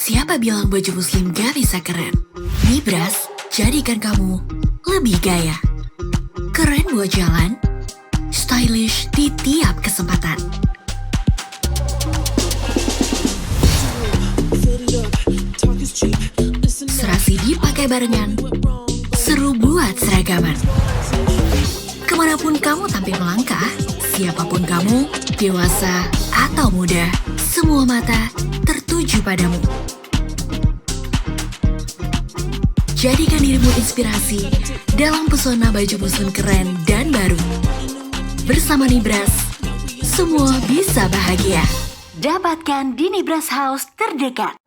Siapa bilang baju muslim gak bisa keren? Nibras, jadikan kamu lebih gaya. Keren buat jalan, stylish di tiap kesempatan. Serasi dipakai barengan, seru buat seragaman. Kemanapun kamu tampil melangkah, siapapun kamu, dewasa atau muda, semua mata tertuju padamu. Jadikan dirimu inspirasi dalam pesona baju muslim keren dan baru. Bersama Nibras, semua bisa bahagia. Dapatkan di Nibras House terdekat.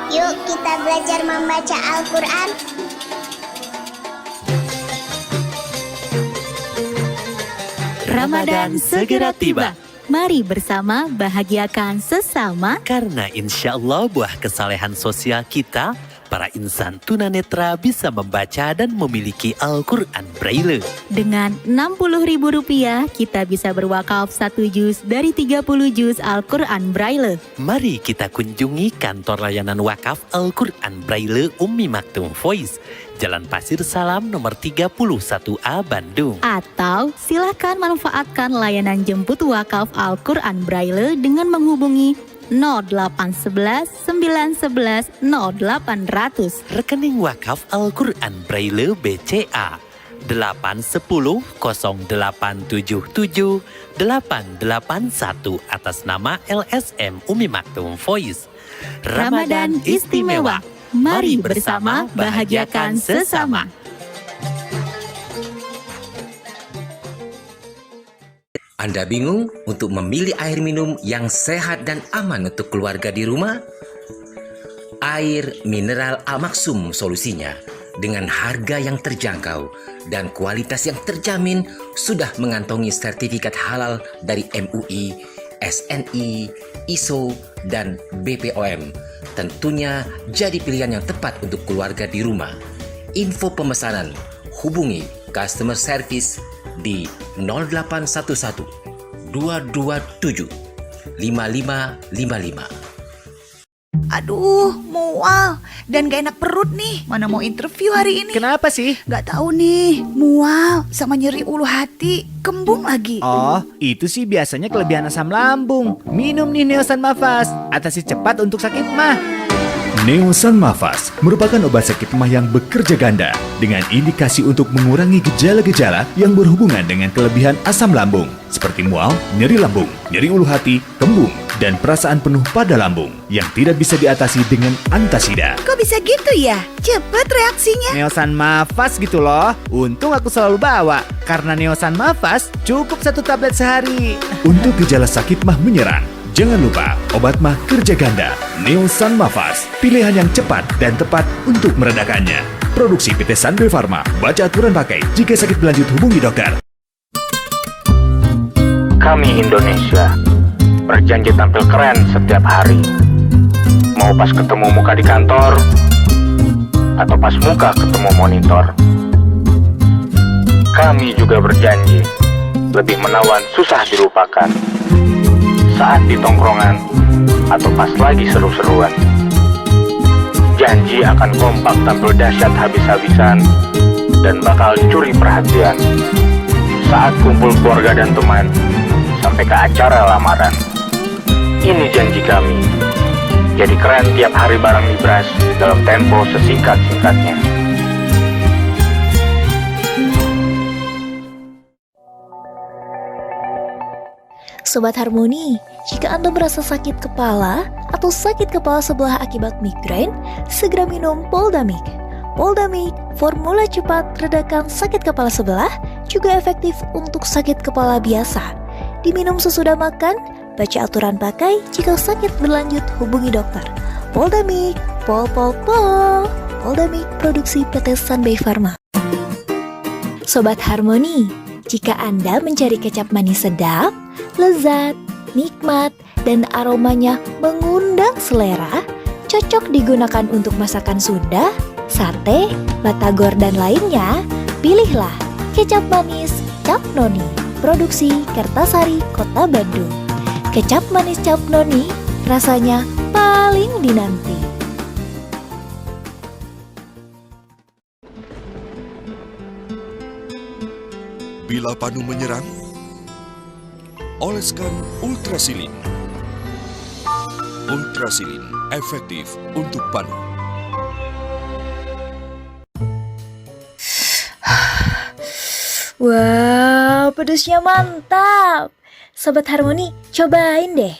Yuk kita belajar membaca Al-Quran. Ramadan segera tiba. Mari bersama bahagiakan sesama. Karena insya Allah buah kesalehan sosial kita, para insan tunanetra bisa membaca dan memiliki Al-Quran Braille. Dengan Rp60.000 kita bisa berwakaf 1 juz dari 30 juz Al-Quran Braille. Mari kita kunjungi kantor layanan wakaf Al-Quran Braille Ummi Maktum Voice, Jalan Pasir Salam nomor 31A Bandung. Atau silakan manfaatkan layanan jemput wakaf Al-Quran Braille dengan menghubungi 0811 911 0800. Rekening wakaf Al-Quran Braille BCA 810 0877 881 atas nama LSM Ummi Maktum Voice. Ramadan istimewa. Mari bersama bahagiakan sesama. Anda bingung untuk memilih air minum yang sehat dan aman untuk keluarga di rumah? Air mineral Al-Maksum solusinya. Dengan harga yang terjangkau dan kualitas yang terjamin, sudah mengantongi sertifikat halal dari MUI, SNI, ISO, dan BPOM. Tentunya jadi pilihan yang tepat untuk keluarga di rumah. Info pemesanan, hubungi customer service di 0811 227 5555. Aduh, mual dan gak enak perut nih. Mana mau interview hari ini? Kenapa sih? Gak tahu nih, mual sama nyeri ulu hati, kembung lagi. Oh, itu sih biasanya kelebihan asam lambung. Minum nih Neosan Mafas, atasi cepat untuk sakit mah. Neosan Mafas merupakan obat sakit mah yang bekerja ganda dengan indikasi untuk mengurangi gejala-gejala yang berhubungan dengan kelebihan asam lambung seperti mual, nyeri lambung, nyeri ulu hati, kembung, dan perasaan penuh pada lambung yang tidak bisa diatasi dengan antasida. Kok bisa gitu ya? Cepet reaksinya. Neosan Mafas gitu loh. Untung aku selalu bawa, karena Neosan Mafas cukup 1 tablet sehari. Untuk gejala sakit mah menyerang, jangan lupa obat mah kerja ganda. Neosan Mafas, pilihan yang cepat dan tepat untuk meredakannya. Produksi PT Sanbe Pharma. Baca aturan pakai. Jika sakit berlanjut hubungi dokter. Kami Indonesia berjanji tampil keren setiap hari. Mau pas ketemu muka di kantor atau pas muka ketemu monitor. Kami juga berjanji lebih menawan susah dilupakan. Saat di tongkrongan atau pas lagi seru-seruan. Janji akan kompak tampil dahsyat habis-habisan dan bakal curi perhatian. Saat kumpul keluarga dan teman sampai ke acara lamaran. Ini janji kami. Jadi keren tiap hari bareng Nibras dalam tempo sesingkat-singkatnya. Sobat Harmoni, jika Anda merasa sakit kepala atau sakit kepala sebelah akibat migrain, segera minum Poldamik. Poldamik, formula cepat redakan sakit kepala sebelah, juga efektif untuk sakit kepala biasa. Diminum sesudah makan, baca aturan pakai, jika sakit berlanjut hubungi dokter. Poldamik, pol. Poldamik produksi PT Sunbay Pharma. Sobat Harmoni, jika Anda mencari kecap manis sedap, lezat, nikmat, dan aromanya mengundang selera, cocok digunakan untuk masakan Sunda, sate, batagor, dan lainnya, pilihlah kecap manis Cap Noni, produksi Kertasari, Kota Bandung. Kecap manis Cap Noni, rasanya paling dinanti. Bila panu menyerang, oleskan Ultrasilin. Ultrasilin efektif untuk panu. Wow, pedasnya mantap. Sobat Harmoni, cobain deh.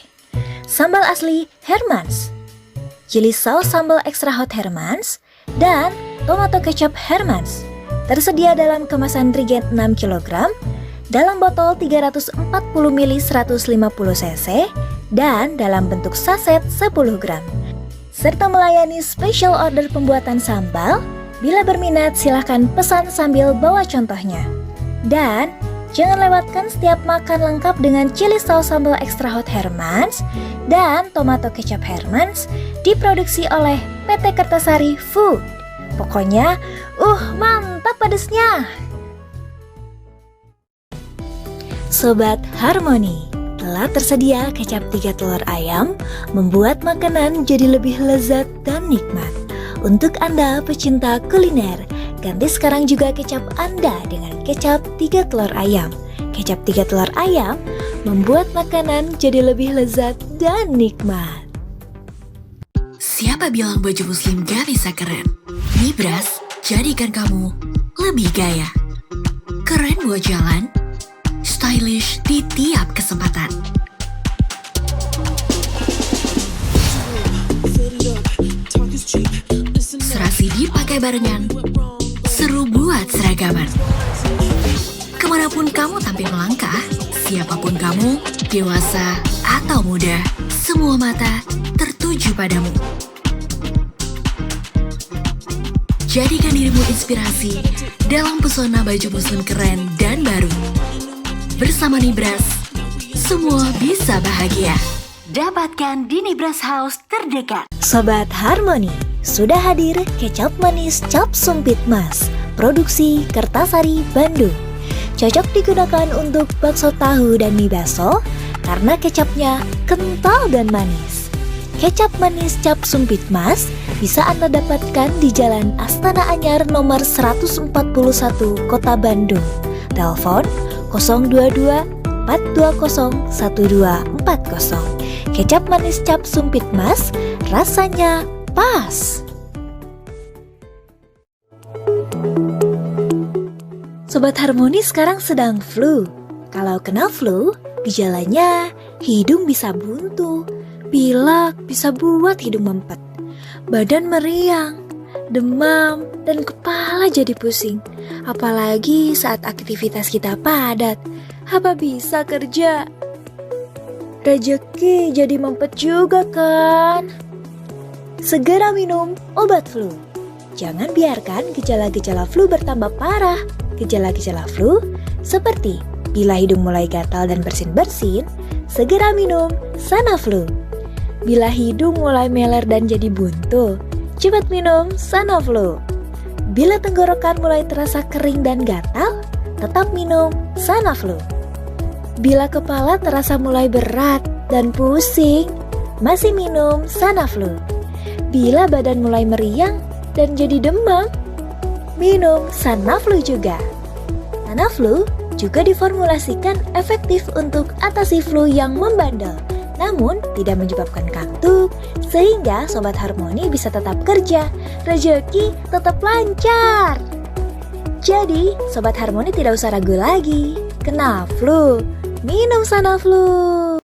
Sambal asli Hermans, chili sauce sambal extra hot Hermans, dan tomato kecap Hermans. Tersedia dalam kemasan Trigen 6 kg, dalam botol 340 ml 150 cc, dan dalam bentuk saset 10 gram. Serta melayani special order pembuatan sambal. Bila berminat silahkan pesan sambil bawa contohnya. Dan jangan lewatkan setiap makan lengkap dengan chili sauce sambal extra hot Hermans dan tomato kecap Hermans, diproduksi oleh PT Kertasari Food. Pokoknya, mantap pedesnya. Sobat Harmoni, telah tersedia kecap 3 telur ayam, membuat makanan jadi lebih lezat dan nikmat. Untuk Anda pecinta kuliner, ganti sekarang juga kecap Anda dengan kecap 3 telur ayam. Kecap 3 telur ayam membuat makanan jadi lebih lezat dan nikmat. Siapa bilang baju muslim gak bisa keren? Nibras, jadikan kamu lebih gaya. Keren buat jalan, stylish di tiap kesempatan. Serasi dipakai barengan, seru buat seragaman. Kemanapun kamu tampil melangkah, siapapun kamu, dewasa atau muda, semua mata tertuju padamu. Jadikan dirimu inspirasi dalam pesona baju muslim keren dan baru. Bersama Nibras, semua bisa bahagia. Dapatkan di Nibras House terdekat. Sobat Harmoni, sudah hadir kecap manis Cap Sumpit Mas, produksi Kertasari Bandung. Cocok digunakan untuk bakso tahu dan mie baso karena kecapnya kental dan manis. Kecap manis Cap Sumpit Mas bisa Anda dapatkan di Jalan Astana Anyar nomor 141 Kota Bandung. Telepon 022 420 1240. Kecap manis Cap Sumpit Mas, rasanya pas. Sobat Harmoni sekarang sedang flu. Kalau kena flu, gejalanya hidung bisa buntu, pilek bisa buat hidung mempet, badan meriang, demam, dan kepala jadi pusing. Apalagi saat aktivitas kita padat, apa bisa kerja? Rezeki jadi mempet juga kan? Segera minum obat flu. Jangan biarkan gejala-gejala flu bertambah parah. Gejala-gejala flu seperti bila hidung mulai gatal dan bersin-bersin, segera minum Sanaflu. Bila hidung mulai meler dan jadi buntu, cepat minum Sanaflu. Bila tenggorokan mulai terasa kering dan gatal, tetap minum Sanaflu. Bila kepala terasa mulai berat dan pusing, masih minum Sanaflu. Bila badan mulai meriang dan jadi demam, minum Sanaflu juga. Sanaflu juga diformulasikan efektif untuk atasi flu yang membandel, namun tidak menyebabkan kantuk, sehingga Sobat Harmoni bisa tetap kerja, rezeki tetap lancar. Jadi, Sobat Harmoni tidak usah ragu lagi. Kena flu, minum Sanaflu.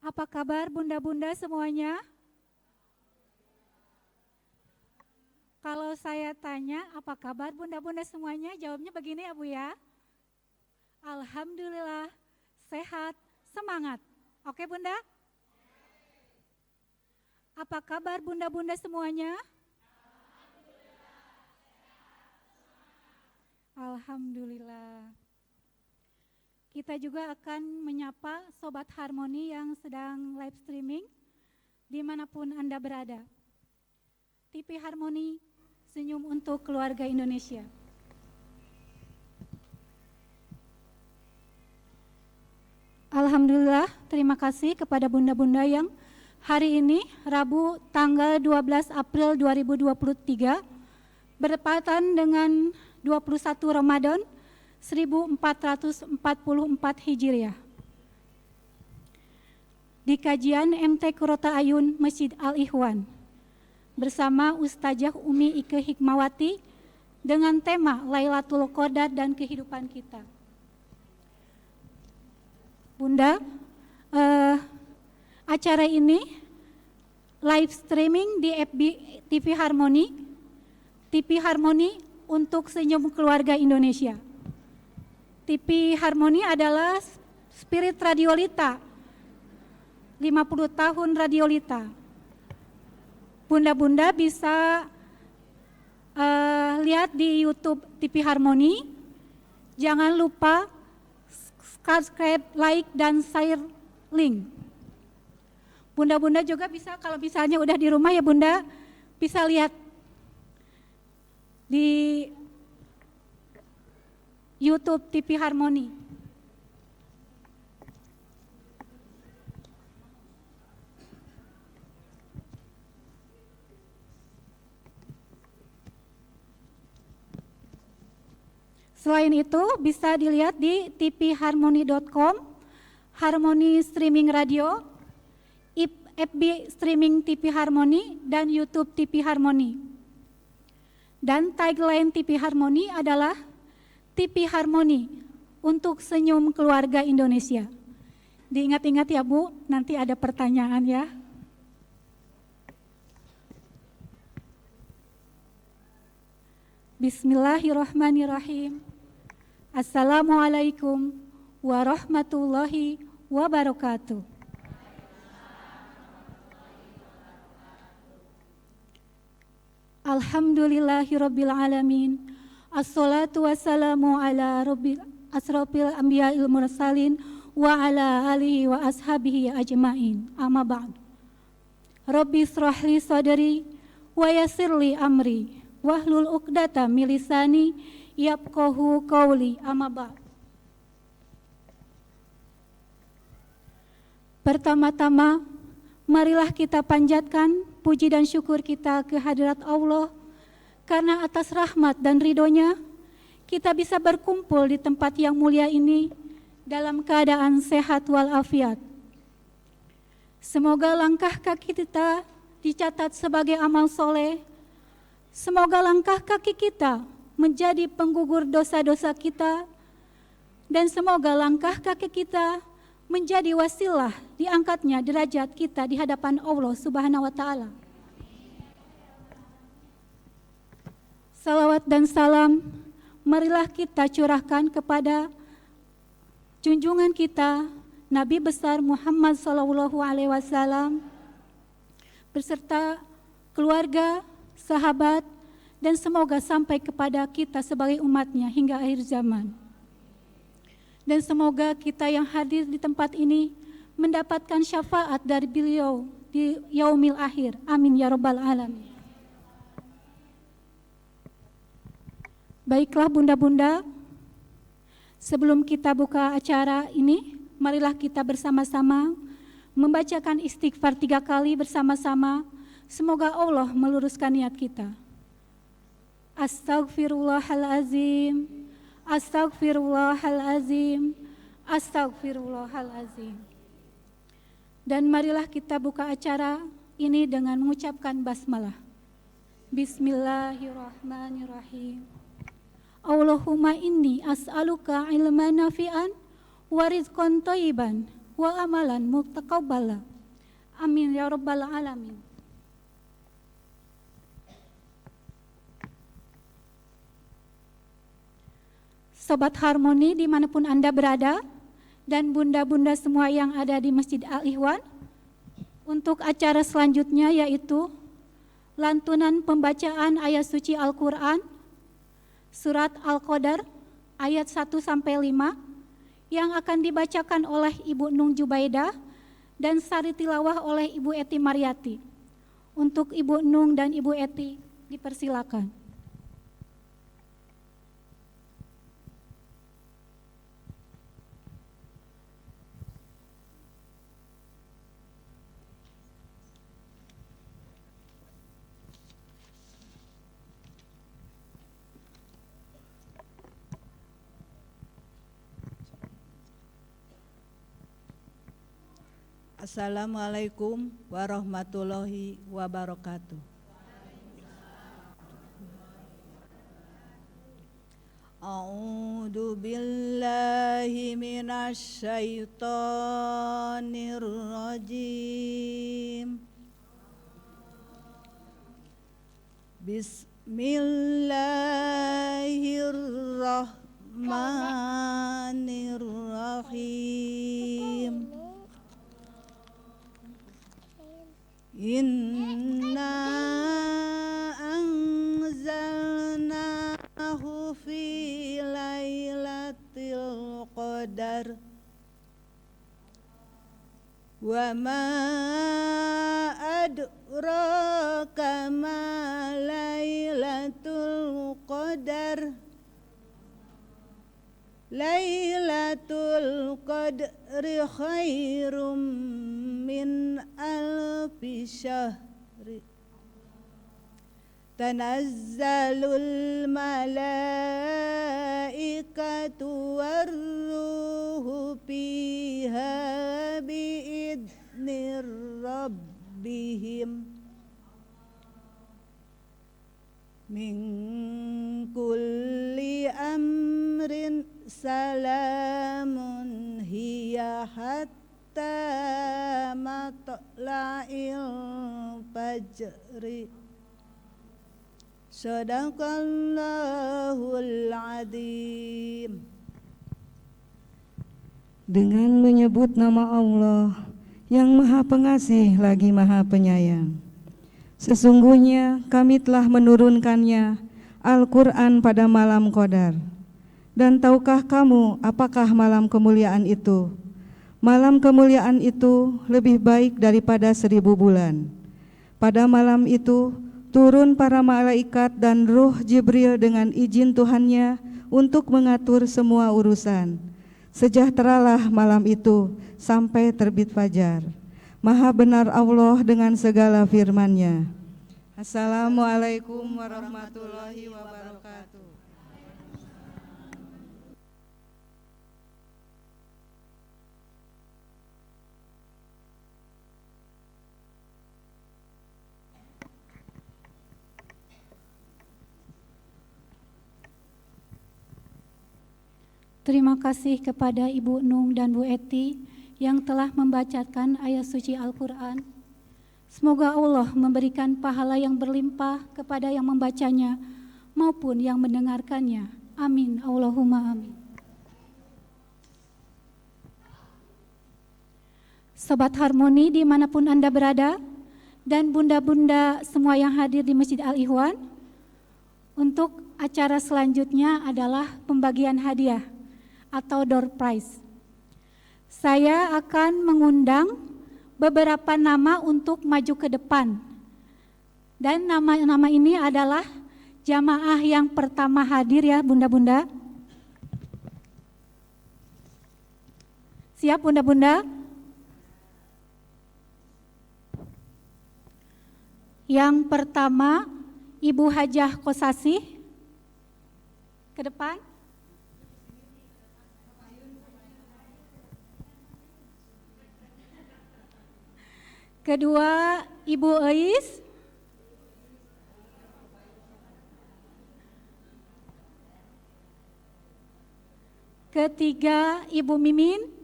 Apa kabar bunda-bunda semuanya? Kalau saya tanya apa kabar bunda-bunda semuanya, jawabnya begini ya Bu ya. Alhamdulillah, sehat, semangat. Oke Bunda? Apa kabar bunda-bunda semuanya? Alhamdulillah. Kita juga akan menyapa Sobat Harmoni yang sedang live streaming dimanapun Anda berada. TV Harmoni, senyum untuk keluarga Indonesia. Alhamdulillah, terima kasih kepada bunda-bunda yang hari ini Rabu tanggal 12 April 2023 bertepatan dengan 21 Ramadan 1444 Hijriah. Di kajian MT Kurota Ayun Masjid Al-Ikhwan bersama Ustazah Umi Ike Hikmawati dengan tema Lailatul Qadar dan kehidupan kita. Bunda, acara ini live streaming di FB TV Harmoni, TV Harmoni untuk senyum keluarga Indonesia. TV Harmoni adalah spirit Radiolita, 50 tahun Radiolita. Bunda-bunda bisa lihat di YouTube TV Harmoni. Jangan lupa subscribe, like, dan share link. Bunda-bunda juga bisa, kalau misalnya udah di rumah ya Bunda, bisa lihat di YouTube TV Harmoni. Selain itu bisa dilihat di tvharmoni.com, Harmoni Streaming Radio, FB Streaming TV Harmoni, dan YouTube TV Harmoni. Dan tagline TV Harmoni adalah TV Harmoni untuk senyum keluarga Indonesia. Diingat-ingat ya Bu, nanti ada pertanyaan ya. Bismillahirrahmanirrahim. Assalamualaikum warahmatullahi wabarakatuh. Alhamdulillahirabbil alamin. Assalatu wassalamu ala rabbil asrafil anbiya'il mursalin wa ala alihi wa ashabihi ajma'in. Amma ba'd. Rabbi israhli sadri wa yassirli amri wahlul 'uqdatam min lisani yafqahu qawli. Amma ba'd. Pertama-tama, marilah kita panjatkan puji dan syukur kita ke hadirat Allah, karena atas rahmat dan ridhonya kita bisa berkumpul di tempat yang mulia ini dalam keadaan sehat walafiat. Semoga langkah kaki kita dicatat sebagai amal soleh. Semoga langkah kaki kita menjadi penggugur dosa-dosa kita. Dan semoga langkah kaki kita menjadi wasilah diangkatnya derajat kita di hadapan Allah Subhanahu wa Ta'ala. Salawat dan salam marilah kita curahkan kepada junjungan kita Nabi besar Muhammad SAW beserta keluarga, sahabat, dan semoga sampai kepada kita sebagai umatnya hingga akhir zaman. Dan semoga kita yang hadir di tempat ini mendapatkan syafaat dari beliau di yaumil akhir. Amin ya rabbal alamin. Baiklah bunda-bunda, sebelum kita buka acara ini, marilah kita bersama-sama membacakan istighfar 3 kali bersama-sama. Semoga Allah meluruskan niat kita. Astaghfirullahalazim, astaghfirullahalazim, astaghfirullahalazim. Dan marilah kita buka acara ini dengan mengucapkan basmalah. Bismillahirrahmanirrahim. Allahumma inni as'aluka ilman nafi'an wa rizqan thayyiban wa amalan mutaqabbala. Amin ya rabbal alamin. Sobat Harmoni dimanapun Anda berada, dan bunda-bunda semua yang ada di Masjid Al-Ikhwan, untuk acara selanjutnya yaitu lantunan pembacaan ayat suci Al-Quran, surat Al-Qadar, ayat 1-5, yang akan dibacakan oleh Ibu Nung Jubaidah dan sari tilawah oleh Ibu Eti Mariati. Untuk Ibu Nung dan Ibu Eti, dipersilakan. Assalamualaikum warahmatullahi wabarakatuh. A'udzu billahi minasy syaithanir rajim. Bismillahirrahmanirrahim. Inna anzalnahu fi lailatul qadar wa ma adraka ma lailatul qadar. Lailatul qadri khairum min alfi syahri. Tanazzalul malaikatu warruhu fiha biidni rabbihim min kulli amrin salamun hiya hatta matla'il fajri. Sadaqallahul adzim. Dengan menyebut nama Allah yang Maha Pengasih lagi Maha Penyayang. Sesungguhnya kami telah menurunkannya Al-Quran pada malam Qadar. Dan tahukah kamu apakah malam kemuliaan itu? Malam kemuliaan itu lebih baik daripada 1000 bulan. Pada malam itu turun para malaikat dan ruh Jibril dengan izin Tuhannya untuk mengatur semua urusan. Sejahteralah malam itu sampai terbit fajar. Maha benar Allah dengan segala firman-Nya. Assalamualaikum warahmatullahi wabarakatuh. Terima kasih kepada Ibu Nung dan Bu Eti yang telah membacakan ayat suci Al-Quran. Semoga Allah memberikan pahala yang berlimpah kepada yang membacanya maupun yang mendengarkannya. Amin, Allahumma amin. Sobat Harmoni dimanapun Anda berada, dan bunda-bunda semua yang hadir di Masjid Al-Ikhwan, untuk acara selanjutnya adalah pembagian hadiah atau door prize. Saya akan mengundang beberapa nama untuk maju ke depan. Dan nama-nama ini adalah jamaah yang pertama hadir ya bunda-bunda. Siap bunda-bunda? Yang pertama, Ibu Hajah Kosasih. Ke depan. Kedua, Ibu Eis. Ketiga, Ibu Mimin.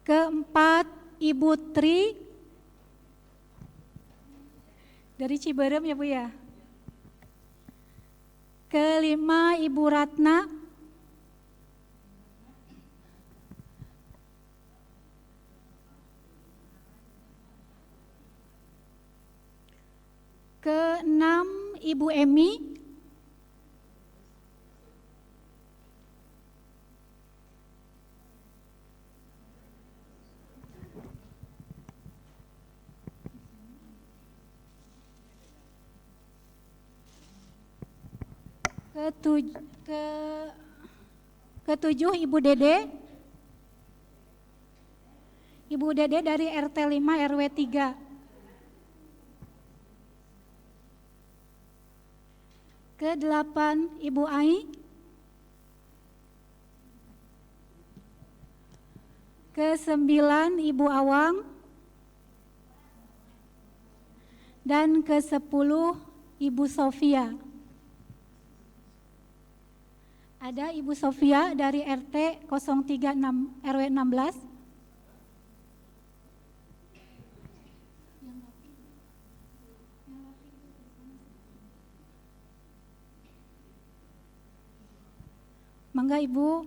Keempat, Ibu Tri. Dari Ciberem ya Bu ya. Kelima, Ibu Ratna. Keenam, Ibu Emi. Ketujuh, Ibu Dede. Ibu Dede dari RT 5 RW 3. Kedelapan, Ibu Ai. Kesembilan, Ibu Awang. Dan ke-10, Ibu Sofia. Ada Ibu Sofia dari RT 036 RW 16. Mangga Ibu,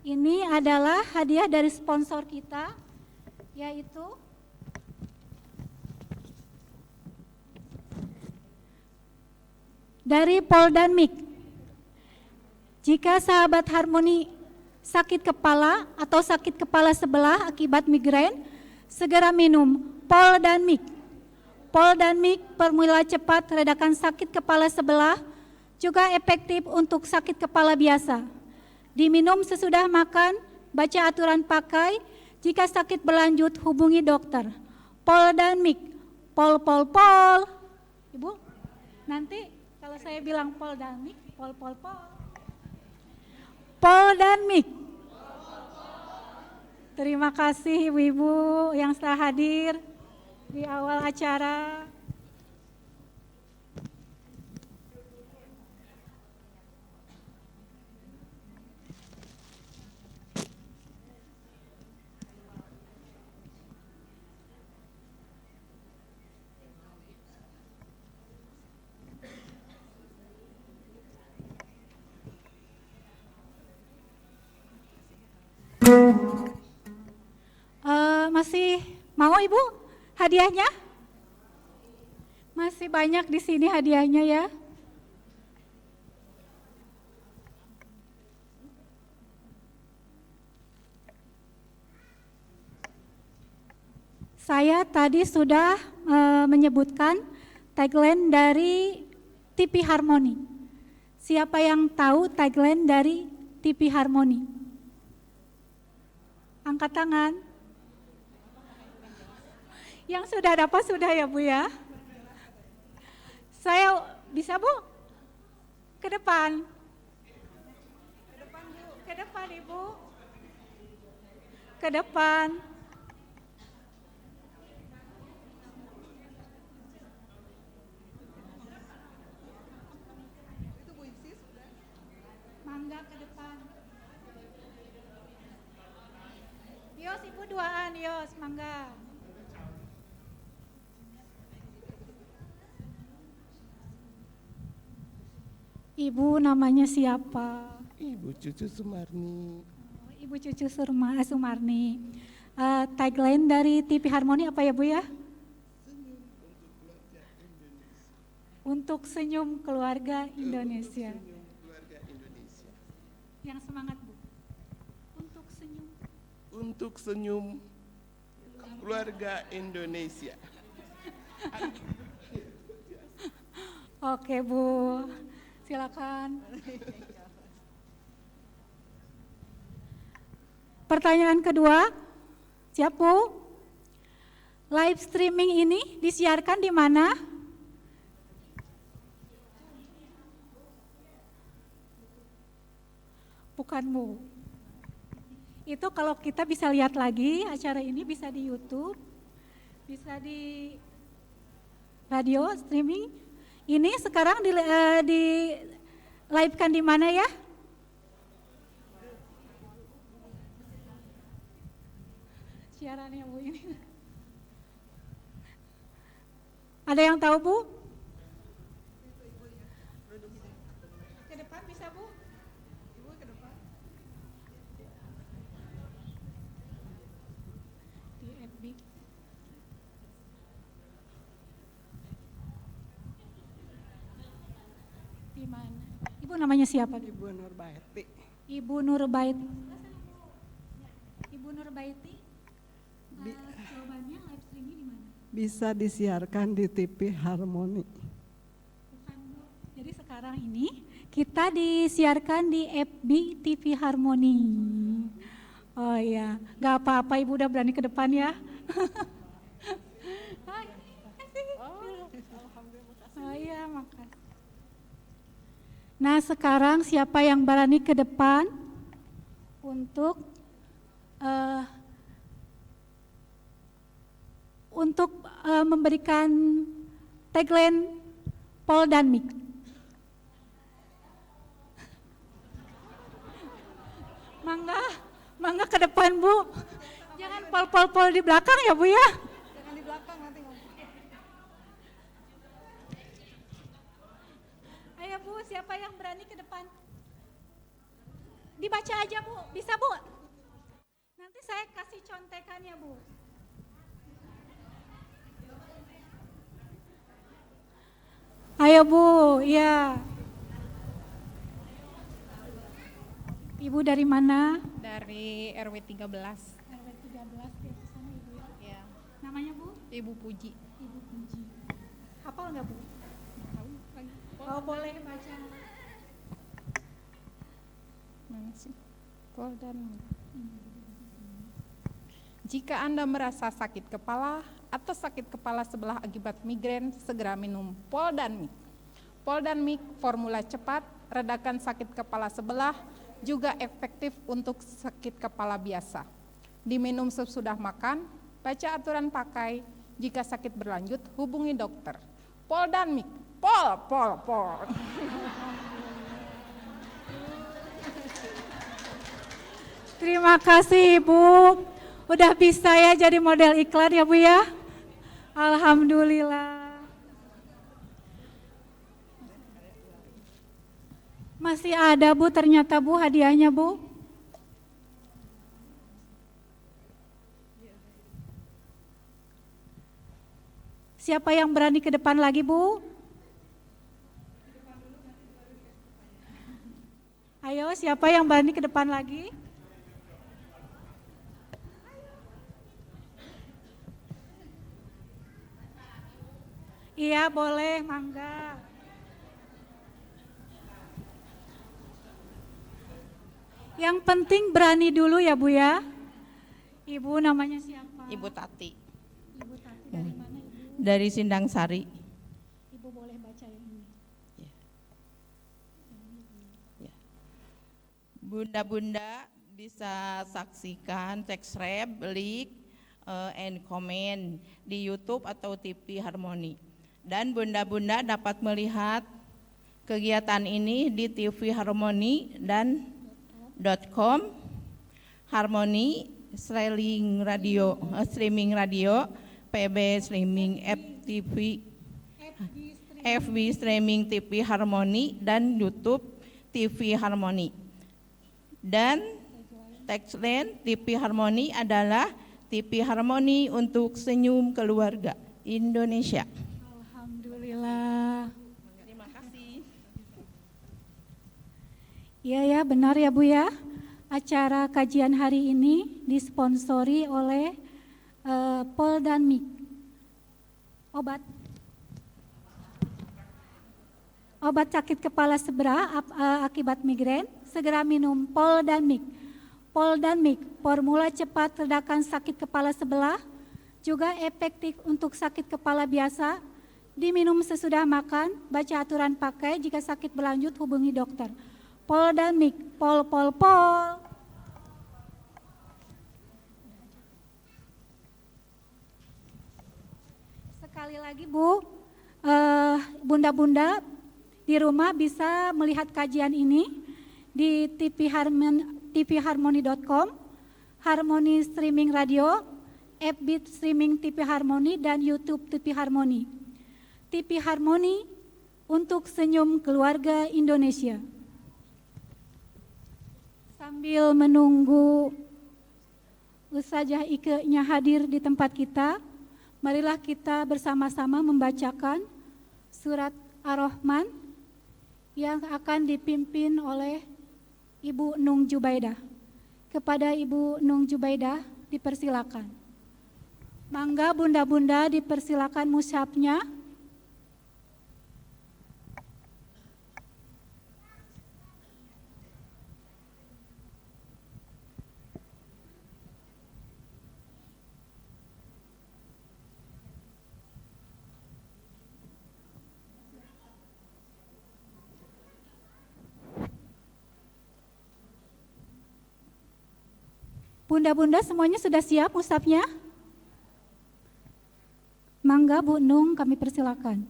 ini adalah hadiah dari sponsor kita, yaitu dari Poldanmik. Jika sahabat Harmoni sakit kepala atau sakit kepala sebelah akibat migrain, segera minum Poldanmik. Poldanmik formula cepat redakan sakit kepala sebelah, juga efektif untuk sakit kepala biasa. Diminum sesudah makan, baca aturan pakai, jika sakit berlanjut hubungi dokter. Poldanmik, pol. Ibu, nanti kalau saya bilang Poldanmik, pol. Poldanmik. Terima kasih ibu-ibu yang telah hadir di awal acara. Masih mau Ibu hadiahnya? Masih banyak di sini hadiahnya ya. Saya tadi sudah menyebutkan tagline dari TV Harmoni. Siapa yang tahu tagline dari TV Harmoni? Angkat tangan. Yang sudah dapat sudah ya Bu ya. Saya bisa Bu? Ke depan. Ke depan Ibu. Ke depan. Mangga ke depan. Yos Ibu berduaan, Yos, mangga. Ibu namanya siapa? Ibu Cucu Sumarni. Ibu Cucu Sumarni. Tagline dari TV Harmoni apa ya Bu ya? Untuk senyum keluarga Indonesia. Yang semangat Bu. Untuk senyum. Untuk senyum keluarga Indonesia. Oke Bu, silakan. Pertanyaan kedua, siap Bu? Live streaming ini disiarkan di mana? Bukan Bu. Itu kalau kita bisa lihat lagi acara ini bisa di YouTube, bisa di radio streaming. Ini sekarang di live-kan di mana ya? Siarannya Bu ini. Ada yang tahu Bu? Ke depan bisa Bu? Ibu ke depan. Di FB. Di mana? Ibu namanya siapa? Ibu Nurbaiti. Ibu Nurbaiti. Ibu Nurbaiti. Jawabannya live streaming di mana? Bisa disiarkan di TV Harmoni. Bukan Bu. Jadi sekarang ini kita disiarkan di FB TV Harmoni. Oh iya, nggak apa-apa Ibu udah berani ke depan ya. Oh iya, makasih. Nah sekarang siapa yang berani ke depan untuk memberikan tagline Pol dan Mik. Mangga ke depan Bu. Jangan pol di belakang ya Bu ya. Jangan di belakang nanti. Ayo Bu, siapa yang berani ke depan? Dibaca aja Bu, bisa Bu? Nanti saya kasih contekannya Bu. Ayo Bu, ya. Ibu dari mana? Dari RW 13. RW 13 ya, kesana Ibu ya. Ya. Namanya Bu? Ibu Puji. Ibu Puji. Hafal nggak Bu? Oh boleh baca. Mana sih? Pol dan Mik. Jika Anda merasa sakit kepala atau sakit kepala sebelah akibat migrain, segera minum Pol dan Mik. Pol dan Mik formula cepat, redakan sakit kepala sebelah, juga efektif untuk sakit kepala biasa. Diminum sesudah makan, baca aturan pakai, jika sakit berlanjut hubungi dokter. Pol dan Mik, pol. Terima kasih Ibu. Udah bisa ya jadi model iklan ya Bu ya. Alhamdulillah. Masih ada Bu ternyata Bu hadiahnya Bu. Siapa yang berani ke depan lagi Bu? Ayo siapa yang berani ke depan lagi? Iya boleh, mangga. Yang penting berani dulu ya Bu ya. Ibu namanya siapa? Ibu Tati. Ibu Tati dari mana Ibu? Dari Sindang Sari. Ibu boleh baca yang ini. Ya. Bunda-bunda bisa saksikan text rap, like, and comment di YouTube atau TV Harmoni. Dan bunda-bunda dapat melihat kegiatan ini di TV Harmoni dan .com, Harmoni, streaming radio, PB streaming FB streaming TV Harmoni dan YouTube TV Harmoni. Dan tagline TV Harmoni adalah TV Harmoni untuk senyum keluarga Indonesia. Alhamdulillah. Terima kasih. Iya ya, benar ya Bu ya. Acara kajian hari ini disponsori oleh Poldanmik. Obat sakit kepala sebelah akibat migrain, segera minum Poldanmik. Poldanmik, formula cepat redakan sakit kepala sebelah, juga efektif untuk sakit kepala biasa. Diminum sesudah makan, baca aturan pakai, jika sakit berlanjut hubungi dokter. Poldanmik, pol. Sekali lagi Bu, bunda-bunda di rumah bisa melihat kajian ini di tvharmony.com, Harmoni Streaming Radio, FB Streaming TV Harmoni, dan YouTube TV Harmoni. TV Harmoni untuk senyum keluarga Indonesia. Sambil menunggu Ustazah Ike-nya hadir di tempat kita, marilah kita bersama-sama membacakan surat Ar-Rahman yang akan dipimpin oleh Ibu Nung Jubaidah. Kepada Ibu Nung Jubaidah dipersilakan. Mangga bunda-bunda dipersilakan mushafnya. Bunda-bunda semuanya sudah siap mushafnya? Mangga Bu Nung, kami persilakan.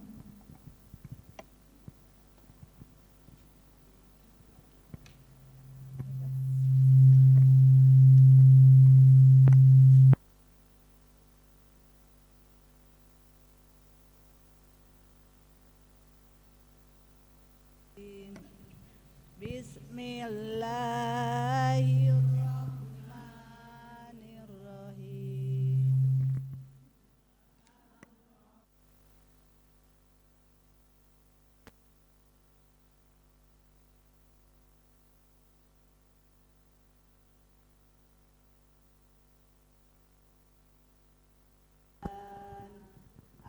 Bismillahirrahmanirrahim.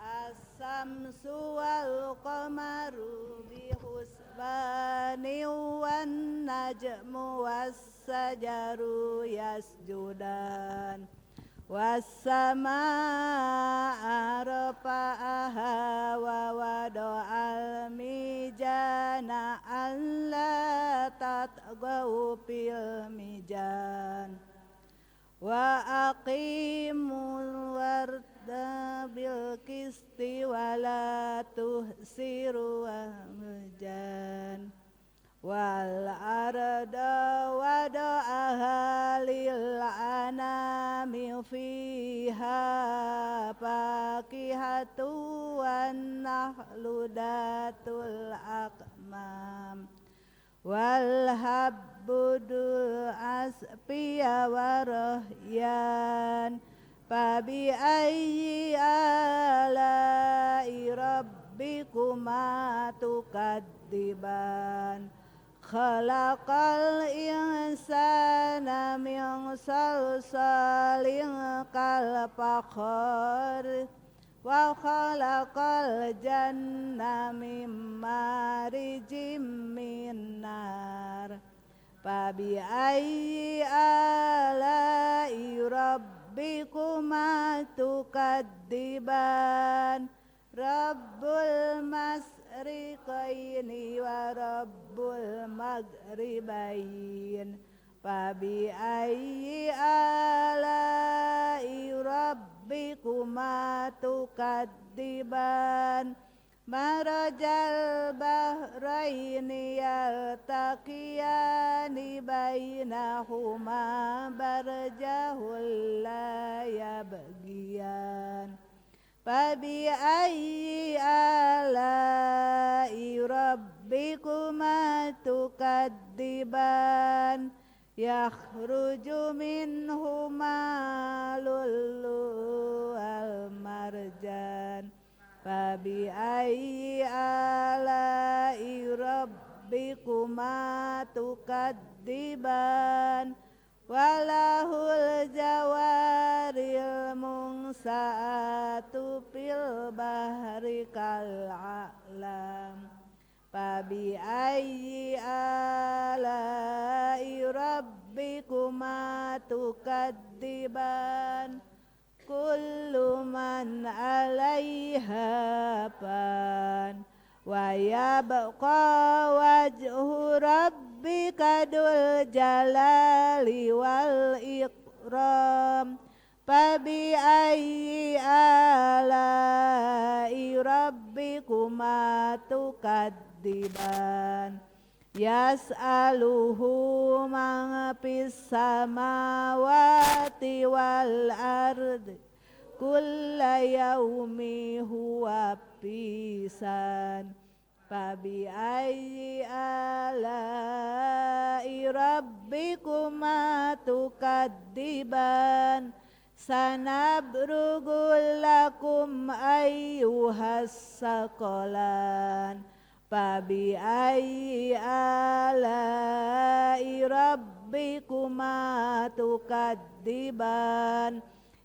As-samsu wal qamaru bihusbani wan najmu was-sajaru yasjudan was-samaa'a rafa'aha wa wada'al mizana alla tatghaw fil mizan wa aqimul warda bil qisti wa la tuhsiru wal wal arda wada'aha lil anami fiha fakihatu wan nahlu datul akmam wal habbudul asfiya warahyan fabi ayyi ala'i rabbikuma tukadziban khalaqal insana min salsalin kal fakhar wa khalaqal janna min marijim min nar fabi ayyi ala'i rabbikuma tukadziban rabbul masriqaini wa rabbul maghribain fabi ayyi ala'i rabbikuma tukadziban marajal bahraini yaltaqiyani bainahuma barjahul la yabghiyan fabi ayyi ala'i rabbikuma tukadziban yakhruju minhuma lullu al marjan fabi ayyi ala'i rabbikuma tukadziban walahul jawaril mungsaatu fil bahri kal a'lam fabi ayyi ala'i rabbikuma tukadziban kullu man 'alaiha fan wa yabqa wajhu rabbika dzul jalali wal ikram fabi ayyi ala'i rabbikuma tukadziban yas'aluhu man fis samawati wal ardi kulla yaumi huwa pisan fabi ayyi ala'i rabbikuma tukadziban sanabrugul lakum ayyuhas saqalan fabi ayyi ala'i rabbikuma tukadziban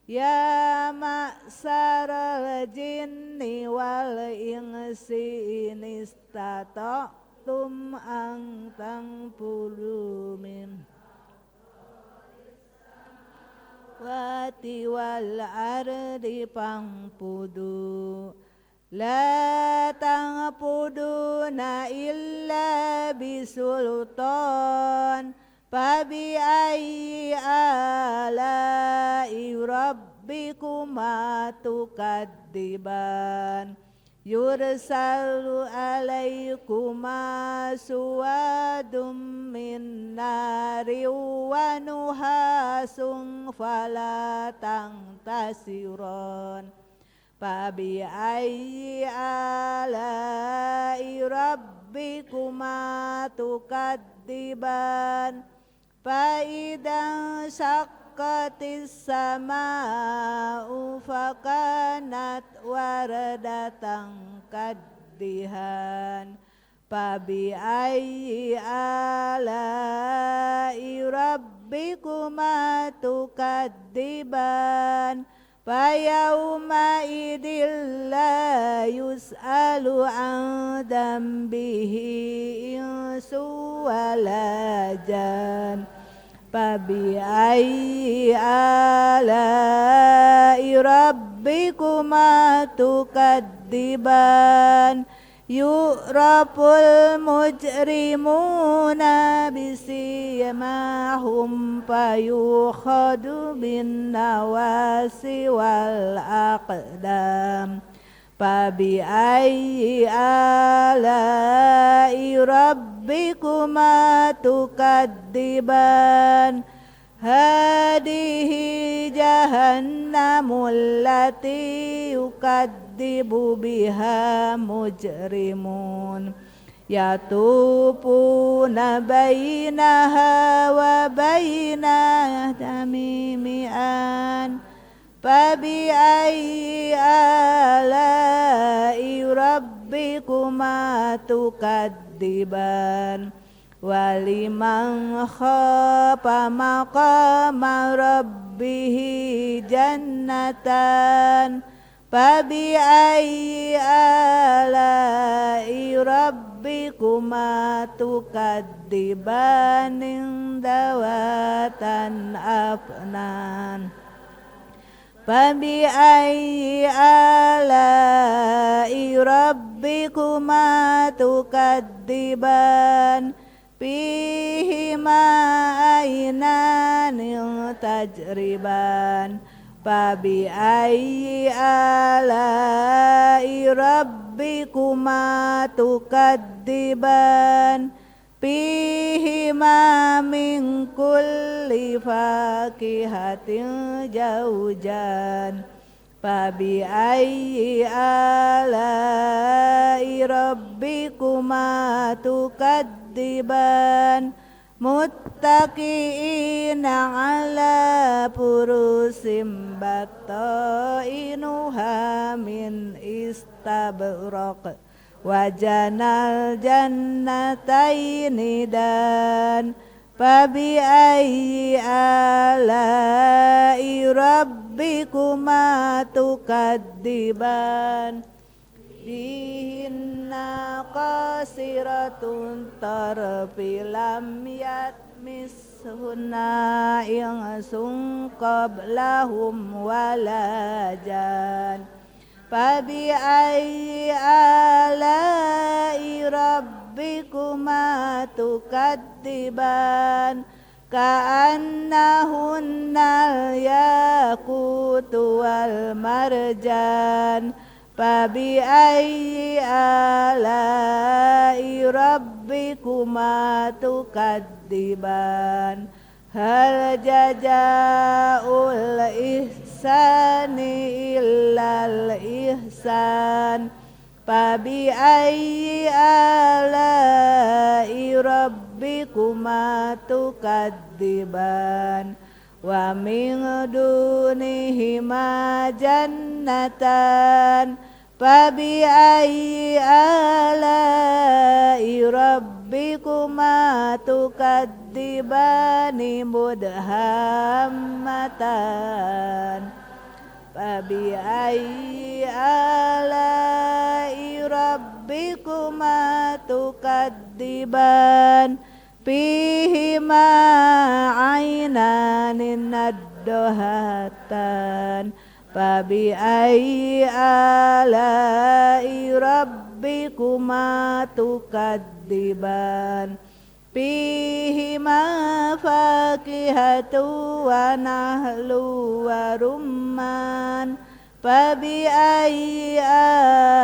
ya ma'saral jinni wal insi in istata'tum an tanfudhu min wati wal ardi pangpudu la tanfuduna illa bisultan fabi ayyi ala'i rabbikuma tukadziban yursalu alaikuma suwadum min nari wa nuhasun fala tangtasiron fabi ayyi ala'i rabbikuma tukadziban Faidan syakkatis sama'u fakanat waradatan kaddihan Fabi ayyi ala'i rabbikuma tukadziban Fayawma idil la yus'alu an dambihi insu walajan Fabi ayyi ala'i rabbikuma tukadziban Yu'raful mujrimuna bisimahum fayukhadu bin nawasi wal aqdam Fabi ayyi ala'i rabbikuma tukadziban Hadihi jahannamul lati yukadzibu biha mujrimun Yatufuna bainaha wa bainah tamimian Fabi ayyi ala'i rabbikuma tukadziban Waliman khafa maqama rabbihi jannatan Fabi ayyi ala'i rabbikuma tukadziban dawatan afnan Fabi ayyi ala'i rabbikuma tukadziban Fihima ainani tajriban Fabi ayyi ala'i rabbikuma rabbikuma tukadziban fihima min kulli fakihatin jaujan fabi ayyi alai rabbikuma tukadziban muttaqiina ala furusim battainuha min istabraq wajanal jannataini dan fabi ayyi alai rabbikuma tukadziban fihinna qasiratun tarfi lam yatmishunna insun qablahum walajan fabi ayyi alai rabbikuma tukadziban ka'annahunnal yaqutu wal marjan fabi ayyi alai rabbikuma tukadziban hal jazaa'ul ihsani illal ihsan fabi ayyi alai rabbikuma tukadziban wa min dunihima jannatan fabi ayyi alai rabbikuma tukadzibani mudhammatan fabi ayyi alai rabbikuma tukadziban fihima aynanin nadhatan fabi ayyi alai rabbikuma tukadziban fihima fakihatu wa nahlu wa rumman fabi ayyi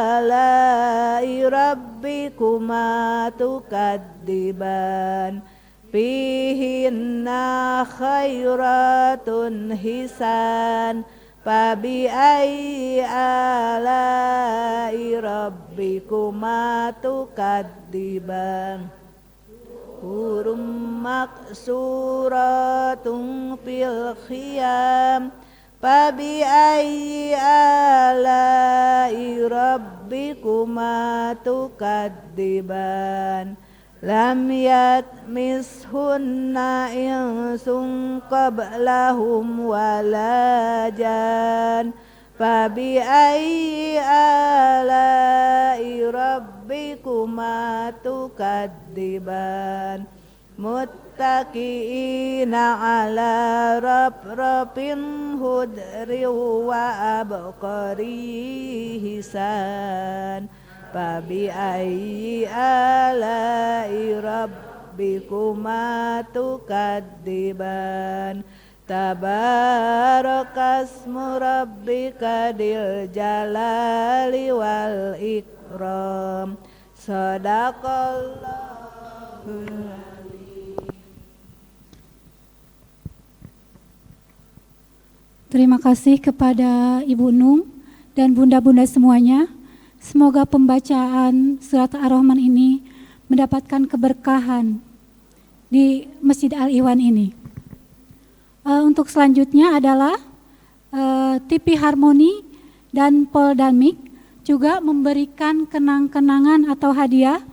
alai rabbikuma tukadziban fihinna khairatun hisan fabi ayyi alai rabbikuma tukadziban hurum maksuratun fil khiyam fabi ayyi alai rabbikuma tukadziban lam yatmishunna insun qablahum walajan fabi ayyi alai rabbikuma tukadziban muttaqiina ala rafrafin hudri wa abqari hisan fabi ayyi alai rabbikuma tukadziban tabarakasmu rabbika dil jalali wal ikram sadaqallahul azim. Terima kasih kepada Ibu Nung dan bunda-bunda semuanya. Semoga pembacaan surat Ar-Rahman ini mendapatkan keberkahan di Masjid Al-Iwan ini. Untuk selanjutnya adalah TV Harmoni dan Poldanmik juga memberikan kenang-kenangan atau hadiah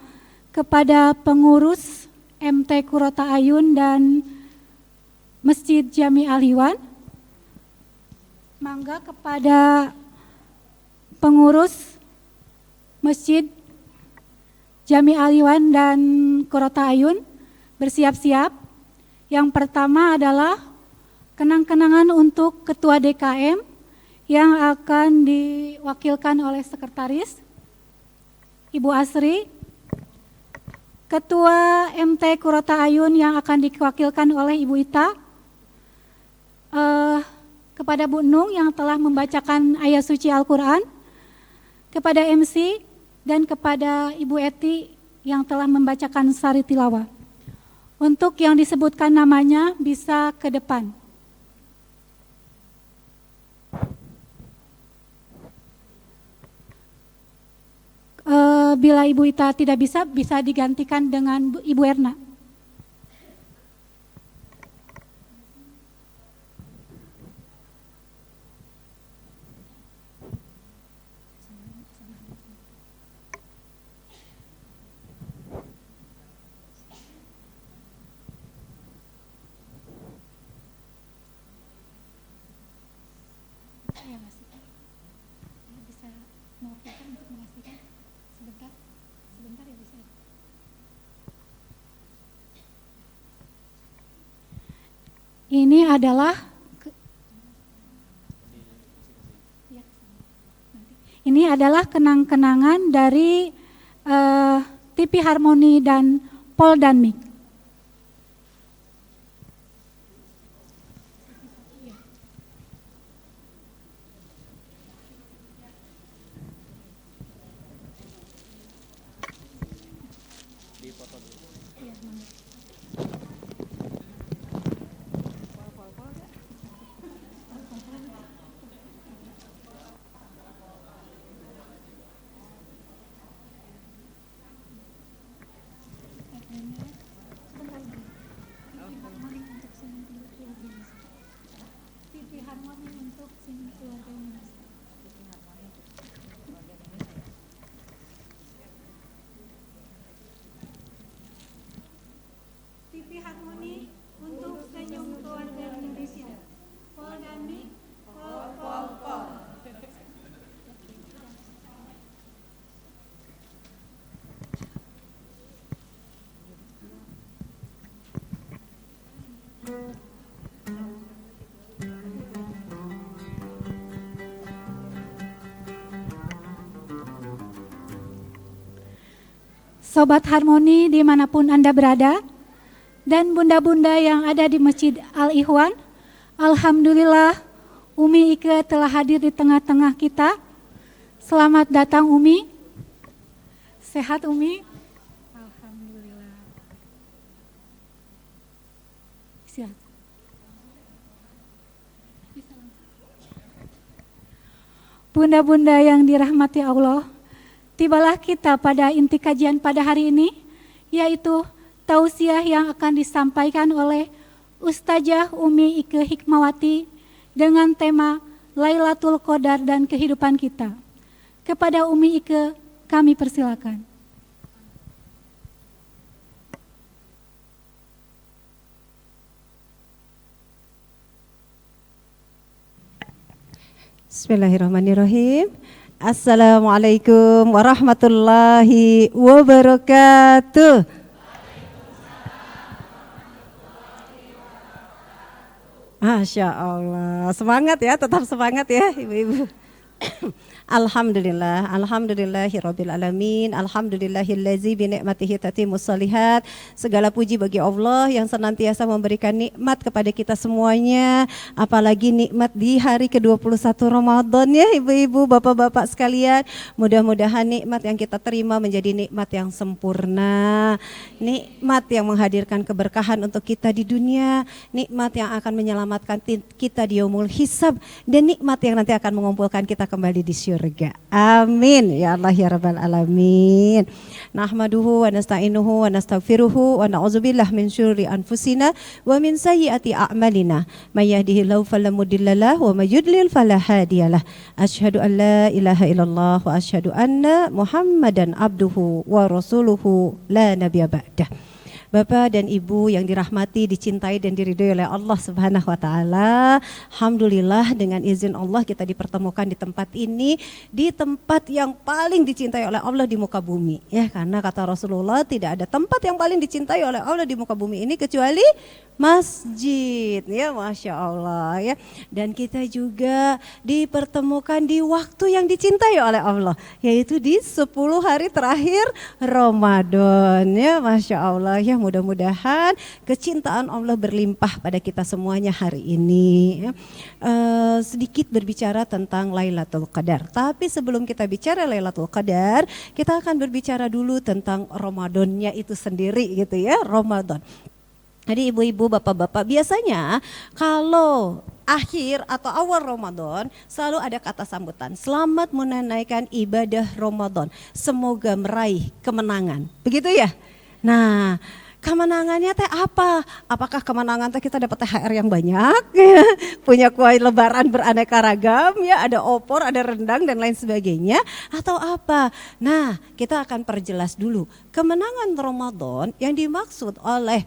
kepada pengurus MT Kurota Ayun dan Masjid Jami Al-Iwan. Mangga kepada pengurus Masjid Jami Al-Iwan dan Kurota Ayun bersiap-siap. Yang pertama adalah kenang-kenangan untuk Ketua DKM yang akan diwakilkan oleh Sekretaris Ibu Asri. Ketua MT Kurota Ayun yang akan diwakilkan oleh Ibu Ita. Kepada Bu Nung yang telah membacakan ayat suci Al-Quran. Kepada MC dan kepada Ibu Eti yang telah membacakan sari tilawah. Untuk yang disebutkan namanya bisa ke depan. Bila Ibu Ita tidak bisa digantikan dengan Ibu Erna. Ini adalah kenang-kenangan dari TV Harmoni dan Poldanmik. TV Harmoni untuk Senyum Keluarga Indonesia. Poldanmik, Pol. Sobat Harmoni dimanapun Anda berada, dan bunda-bunda yang ada di Masjid Al-Ikhwan, alhamdulillah Umi Ike telah hadir di tengah-tengah kita. Selamat datang Umi. Sehat Umi? Alhamdulillah. Siap. Bunda-bunda yang dirahmati Allah, tibalah kita pada inti kajian pada hari ini, yaitu tausiah yang akan disampaikan oleh Ustazah Umi Ike Hikmawati dengan tema Lailatul Qadar dan kehidupan kita. Kepada Umi Ike, kami persilakan. Bismillahirrahmanirrahim. Assalamualaikum warahmatullahi wabarakatuh. Masya Allah, semangat ya, tetap semangat ya ibu-ibu. Alhamdulillah, alhamdulillahirabbil alamin, alhamdulillahillazi bi ni'matihi tatimmus shalihat. Segala puji bagi Allah yang senantiasa memberikan nikmat kepada kita semuanya, apalagi nikmat di hari ke-21 Ramadan ya ibu-ibu, bapak-bapak sekalian. Mudah-mudahan nikmat yang kita terima menjadi nikmat yang sempurna, nikmat yang menghadirkan keberkahan untuk kita di dunia, nikmat yang akan menyelamatkan kita di yaumul hisab, dan nikmat yang nanti akan mengumpulkan kita kembali di surga. Amin ya Allah ya rabbal alamin. Nahmaduhu wa nasta'inuhu wa nastaghfiruhu wa na'udzubillah min syururi anfusina wa min sayyiati a'malina. May yahdihillahu fala mudhillalah wa may yudlil fala hadiyalah. Asyhadu an la ilaha illallah wa asyhadu anna Muhammadan abduhu wa rasuluhu la nabiyya ba'dah. Bapak dan Ibu yang dirahmati, dicintai dan diridhoi oleh Allah Subhanahu wa taala. Alhamdulillah dengan izin Allah kita dipertemukan di tempat ini, di tempat yang paling dicintai oleh Allah di muka bumi. Ya, karena kata Rasulullah tidak ada tempat yang paling dicintai oleh Allah di muka bumi ini kecuali masjid. Ya, Masya Allah ya. Dan kita juga dipertemukan di waktu yang dicintai oleh Allah, yaitu di 10 hari terakhir Ramadan. Ya, Masya Allah ya. ya. Mudah-mudahan kecintaan Allah berlimpah pada kita semuanya hari ini. Sedikit berbicara tentang Lailatul Qadar. Tapi sebelum kita bicara Lailatul Qadar, kita akan berbicara dulu tentang Ramadannya itu sendiri gitu ya, Ramadan. Jadi ibu-ibu, bapak-bapak, biasanya kalau akhir atau awal Ramadan selalu ada kata sambutan. Selamat menunaikan ibadah Ramadan. Semoga meraih kemenangan. Begitu ya? Nah, kemenangannya teh apa? Apakah kemenangan teh kita dapat THR yang banyak, ya? Punya kue lebaran beraneka ragam, ya, ada opor, ada rendang dan lain sebagainya, atau apa? Nah, kita akan perjelas dulu. Kemenangan Ramadan yang dimaksud oleh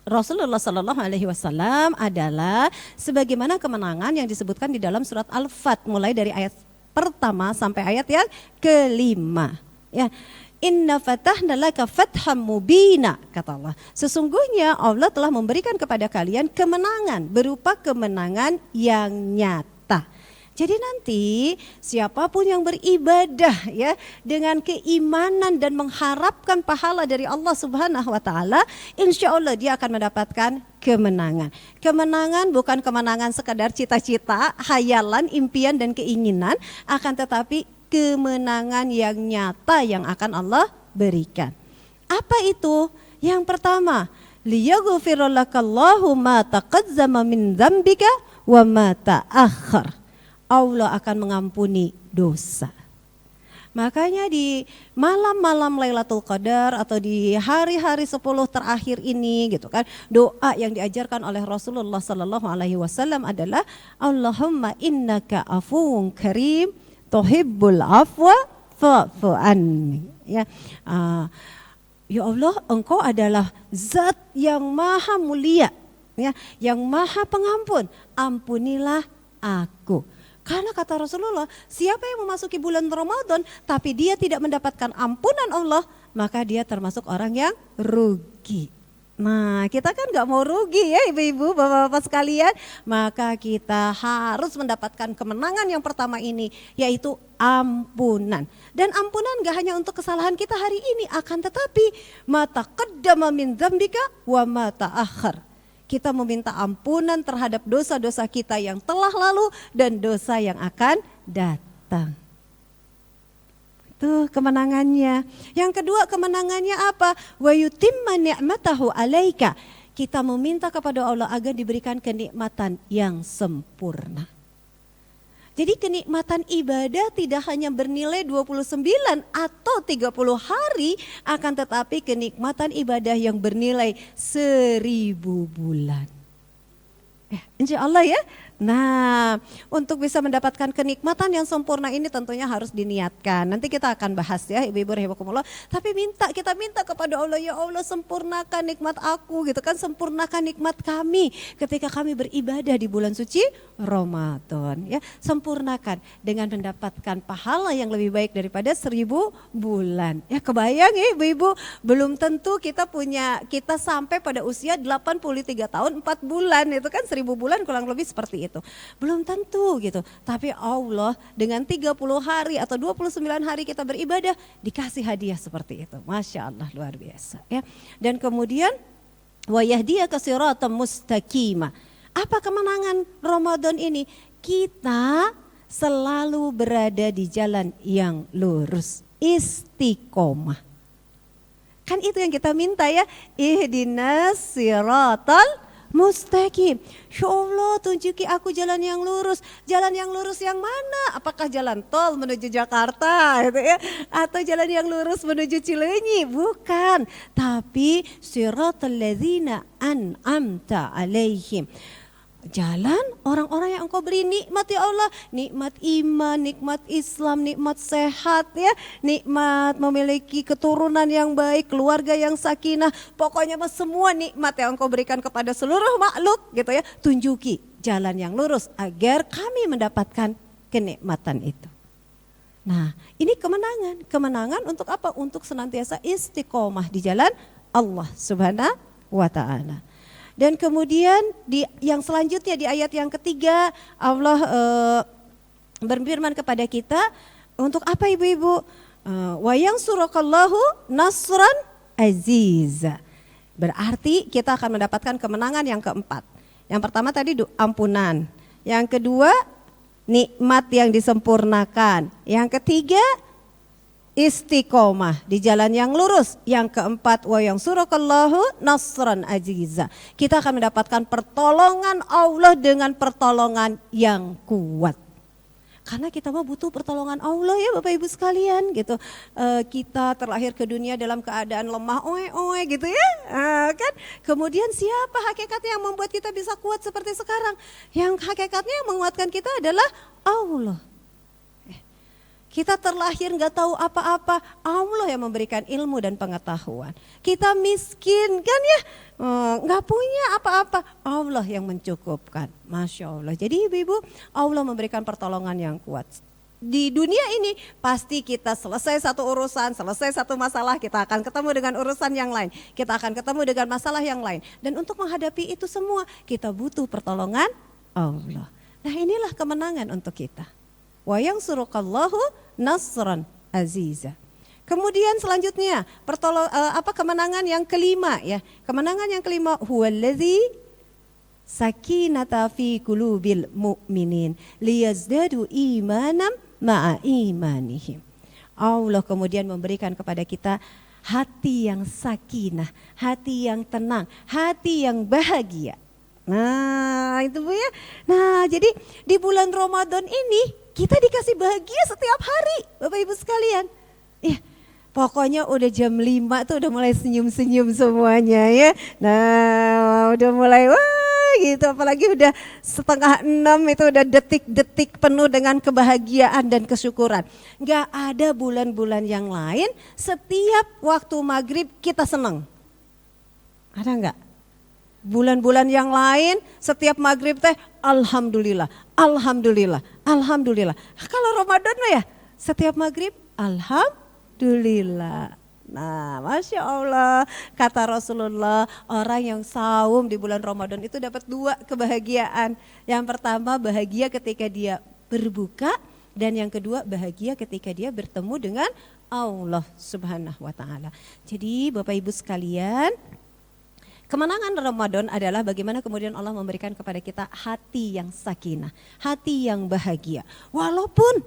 Rasulullah Sallallahu Alaihi Wasallam adalah sebagaimana kemenangan yang disebutkan di dalam surat Al-Fat mulai dari ayat pertama sampai ayat yang kelima. Ya. Inna fatahna laka fatham mubina, kata Allah. Sesungguhnya Allah telah memberikan kepada kalian kemenangan berupa kemenangan yang nyata. Jadi nanti siapapun yang beribadah ya dengan keimanan dan mengharapkan pahala dari Allah Subhanahu wa taala, insya Allah dia akan mendapatkan kemenangan. Kemenangan bukan kemenangan sekadar cita-cita, hayalan, impian dan keinginan, akan tetapi kemenangan yang nyata yang akan Allah berikan. Apa itu? Yang pertama, liyaghfira lakallahu ma taqaddama min dzambika wa ma ta'akhkhar. Allah akan mengampuni dosa. Makanya di malam-malam Lailatul Qadar atau di hari-hari 10 terakhir ini gitu kan, doa yang diajarkan oleh Rasulullah Sallallahu Alaihi Wasallam adalah Allahumma innaka afuwun karim tuhibbul afwa fa'fu anni. Ya, ya Allah, Engkau adalah Zat yang maha mulia, ya, yang maha pengampun. Ampunilah aku. Karena kata Rasulullah, siapa yang memasuki bulan Ramadan tapi dia tidak mendapatkan ampunan Allah, maka dia termasuk orang yang rugi. Nah, kita kan gak mau rugi ya ibu-ibu, bapak-bapak sekalian. Maka kita harus mendapatkan kemenangan yang pertama ini, yaitu ampunan. Dan ampunan gak hanya untuk kesalahan kita hari ini, akan tetapi mata qaddama min dzambika wa mata akhir. Kita meminta ampunan terhadap dosa-dosa kita yang telah lalu dan dosa yang akan datang. Itu kemenangannya. Yang kedua kemenangannya apa? Wa yutimma ni'matahu 'alaika. Kita meminta kepada Allah agar diberikan kenikmatan yang sempurna. Jadi kenikmatan ibadah tidak hanya bernilai 29 atau 30 hari, akan tetapi kenikmatan ibadah yang bernilai 1000 bulan. Insya Allah ya. Nah, untuk bisa mendapatkan kenikmatan yang sempurna ini tentunya harus diniatkan. Nanti kita akan bahas ya ibu-ibu rahimakumullah. Tapi kita minta kepada Allah, ya Allah sempurnakan nikmat aku gitu kan, sempurnakan nikmat kami ketika kami beribadah di bulan suci Ramadan ya. Sempurnakan dengan mendapatkan pahala yang lebih baik daripada 1000 bulan. Ya kebayang ya ibu-ibu, belum tentu kita sampai pada usia 83 tahun 4 bulan, itu kan 1000 bulan kurang lebih seperti itu. Belum tentu gitu. Tapi Allah dengan 30 hari atau 29 hari kita beribadah dikasih hadiah seperti itu. Masya Allah, luar biasa ya. Dan kemudian wa yahdiyaka siratan mustaqima. Apa kemenangan Ramadan ini? Kita selalu berada di jalan yang lurus, istiqomah. Kan itu yang kita minta ya, ihdinas siratal mustaqim. Ya Allah, tunjuki aku jalan yang lurus. Jalan yang lurus yang mana? Apakah jalan tol menuju Jakarta gitu ya? Atau jalan yang lurus menuju Cileunyi? Bukan. Tapi siratal ladzina an'amta alaihim. Jalan orang-orang yang Engkau beri nikmat ya Allah, nikmat iman, nikmat Islam, nikmat sehat ya, nikmat memiliki keturunan yang baik, keluarga yang sakinah, pokoknya semua nikmat yang Engkau berikan kepada seluruh makhluk gitu ya. Tunjuki jalan yang lurus agar kami mendapatkan kenikmatan itu. Nah, ini kemenangan untuk apa? Untuk senantiasa istiqomah di jalan Allah Subhanahu wa taala. Dan kemudian yang selanjutnya di ayat yang ketiga Allah berfirman kepada kita untuk apa ibu-ibu? Wa yansurakallahu nasran aziza. Berarti kita akan mendapatkan kemenangan yang keempat. Yang pertama tadi ampunan. Yang kedua nikmat yang disempurnakan. Yang ketiga istiqomah di jalan yang lurus. Yang keempat wa yansurukallahu nasran aziza. Kita akan mendapatkan pertolongan Allah dengan pertolongan yang kuat. Karena kita mah butuh pertolongan Allah ya Bapak Ibu sekalian gitu. Kita terlahir ke dunia dalam keadaan lemah oe gitu ya. Kan? Kemudian siapa hakikatnya yang membuat kita bisa kuat seperti sekarang? Yang hakikatnya yang menguatkan kita adalah Allah. Kita terlahir nggak tahu apa-apa, Allah yang memberikan ilmu dan pengetahuan. Kita miskin kan ya, nggak punya apa-apa, Allah yang mencukupkan. Masya Allah. Jadi ibu-ibu, Allah memberikan pertolongan yang kuat. Di dunia ini pasti kita selesai satu urusan, selesai satu masalah, kita akan ketemu dengan urusan yang lain. Kita akan ketemu dengan masalah yang lain. Dan untuk menghadapi itu semua, kita butuh pertolongan Allah. Nah inilah kemenangan untuk kita. Wa yansurukallahu nasran aziza. Kemudian selanjutnya kemenangan yang kelima ya. Kemenangan yang kelima huwallazi sakinata fi qulubil mu'minin liyazdadu imanam ma'a imanihim. Allah kemudian memberikan kepada kita hati yang sakinah, hati yang tenang, hati yang bahagia. Nah itu Bu ya. Nah jadi di bulan Ramadan ini kita dikasih bahagia setiap hari Bapak Ibu sekalian. Ya, pokoknya udah jam 5 tuh udah mulai senyum-senyum semuanya ya. Nah udah mulai wah gitu, apalagi udah 5:30 itu udah detik-detik penuh dengan kebahagiaan dan kesyukuran. Gak ada bulan-bulan yang lain setiap waktu maghrib kita senang. Ada enggak? Bulan-bulan yang lain setiap maghrib teh alhamdulillah, alhamdulillah, alhamdulillah. Kalau Ramadan ya setiap maghrib alhamdulillah. Nah Masya Allah, kata Rasulullah, orang yang saum di bulan Ramadan itu dapat 2 kebahagiaan. Yang pertama bahagia ketika dia berbuka, dan yang kedua bahagia ketika dia bertemu dengan Allah Subhanahu wa Ta'ala. Jadi Bapak Ibu sekalian, kemenangan Ramadan adalah bagaimana kemudian Allah memberikan kepada kita hati yang sakinah, hati yang bahagia. Walaupun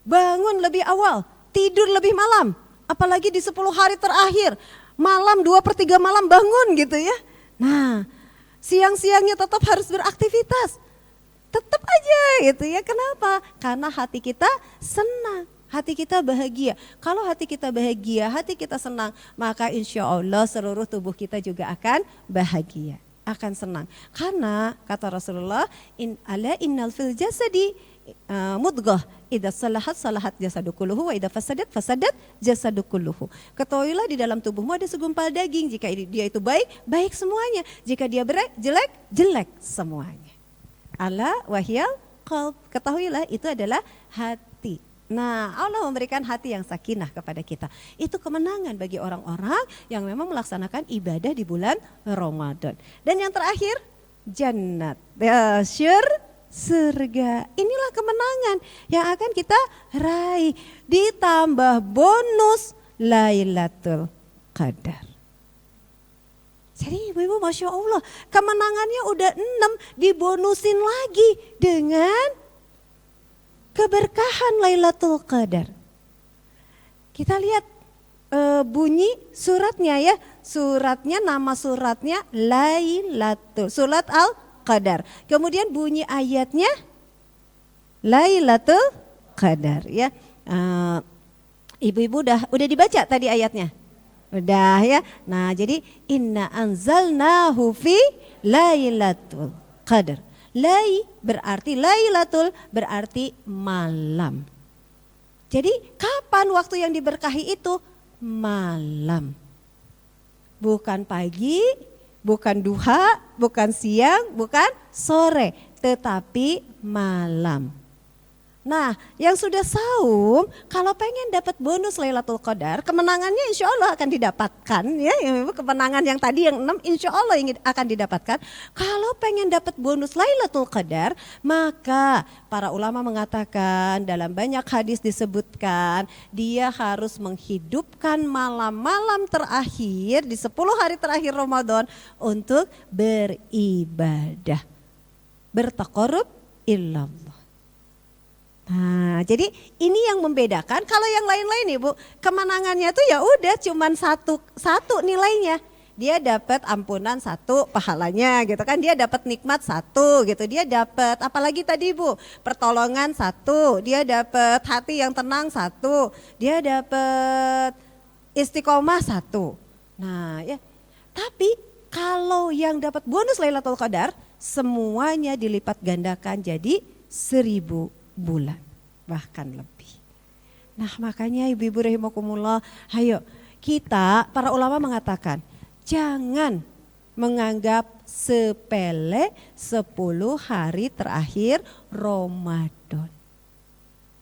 bangun lebih awal, tidur lebih malam, apalagi di 10 hari terakhir, malam 2/3 malam bangun gitu ya. Nah, siang-siangnya tetap harus beraktivitas, tetap aja gitu ya. Kenapa? Karena hati kita senang. Hati kita bahagia. Kalau hati kita bahagia, hati kita senang, maka insya Allah seluruh tubuh kita juga akan bahagia, akan senang. Karena kata Rasulullah, innal fil jasadi mudghah, idza salahat salahat jasadu kulluhu wa idza fasadat jasadu kulluhu. Ketahuilah di dalam tubuhmu ada segumpal daging, jika dia itu baik, baik semuanya. Jika dia jelek, jelek semuanya. Ala wahyal qalb. Ketahuilah itu adalah hati. Nah, Allah memberikan hati yang sakinah kepada kita. Itu kemenangan bagi orang-orang yang memang melaksanakan ibadah di bulan Ramadan. Dan yang terakhir, jannat, surga. Inilah kemenangan yang akan kita raih. Ditambah bonus Lailatul Qadar. Jadi ibu-ibu Masya Allah, kemenangannya udah 6, dibonusin lagi dengan keberkahan Lailatul Qadar. Kita lihat bunyi suratnya ya. Suratnya, nama suratnya Lailatul, surat Al-Qadar. Kemudian bunyi ayatnya Lailatul Qadar ya. Ibu-ibu udah dibaca tadi ayatnya? Udah ya. Nah, jadi inna anzalnahu fi Lailatul Qadar. Lai berarti Lailatul berarti malam. Jadi kapan waktu yang diberkahi itu? Malam. Bukan pagi, bukan duha, bukan siang, bukan sore, tetapi malam. Nah, yang sudah saum, kalau pengen dapat bonus Lailatul Qadar, kemenangannya insya Allah akan didapatkan. Ya, kemenangan yang tadi yang 6 insya Allah akan didapatkan. Kalau pengen dapat bonus Lailatul Qadar, maka para ulama mengatakan dalam banyak hadis disebutkan, dia harus menghidupkan malam-malam terakhir di 10 hari terakhir Ramadan untuk beribadah. Bertaqarrub ilallah. Nah, jadi ini yang membedakan. Kalau yang lain-lain Ibu, kemenangannya tuh ya udah cuman satu nilainya. Dia dapat ampunan 1 pahalanya gitu kan, dia dapat nikmat 1 gitu, dia dapat apalagi tadi Ibu, pertolongan 1, dia dapat hati yang tenang 1, dia dapat istiqomah 1. Nah, ya. Tapi kalau yang dapat bonus Lailatul Qadar, semuanya dilipat gandakan jadi 1000 bulan, bahkan lebih. Nah, makanya ibu-ibu rahimakumullah, ayo kita, para ulama mengatakan, jangan menganggap sepele 10 hari terakhir Ramadan.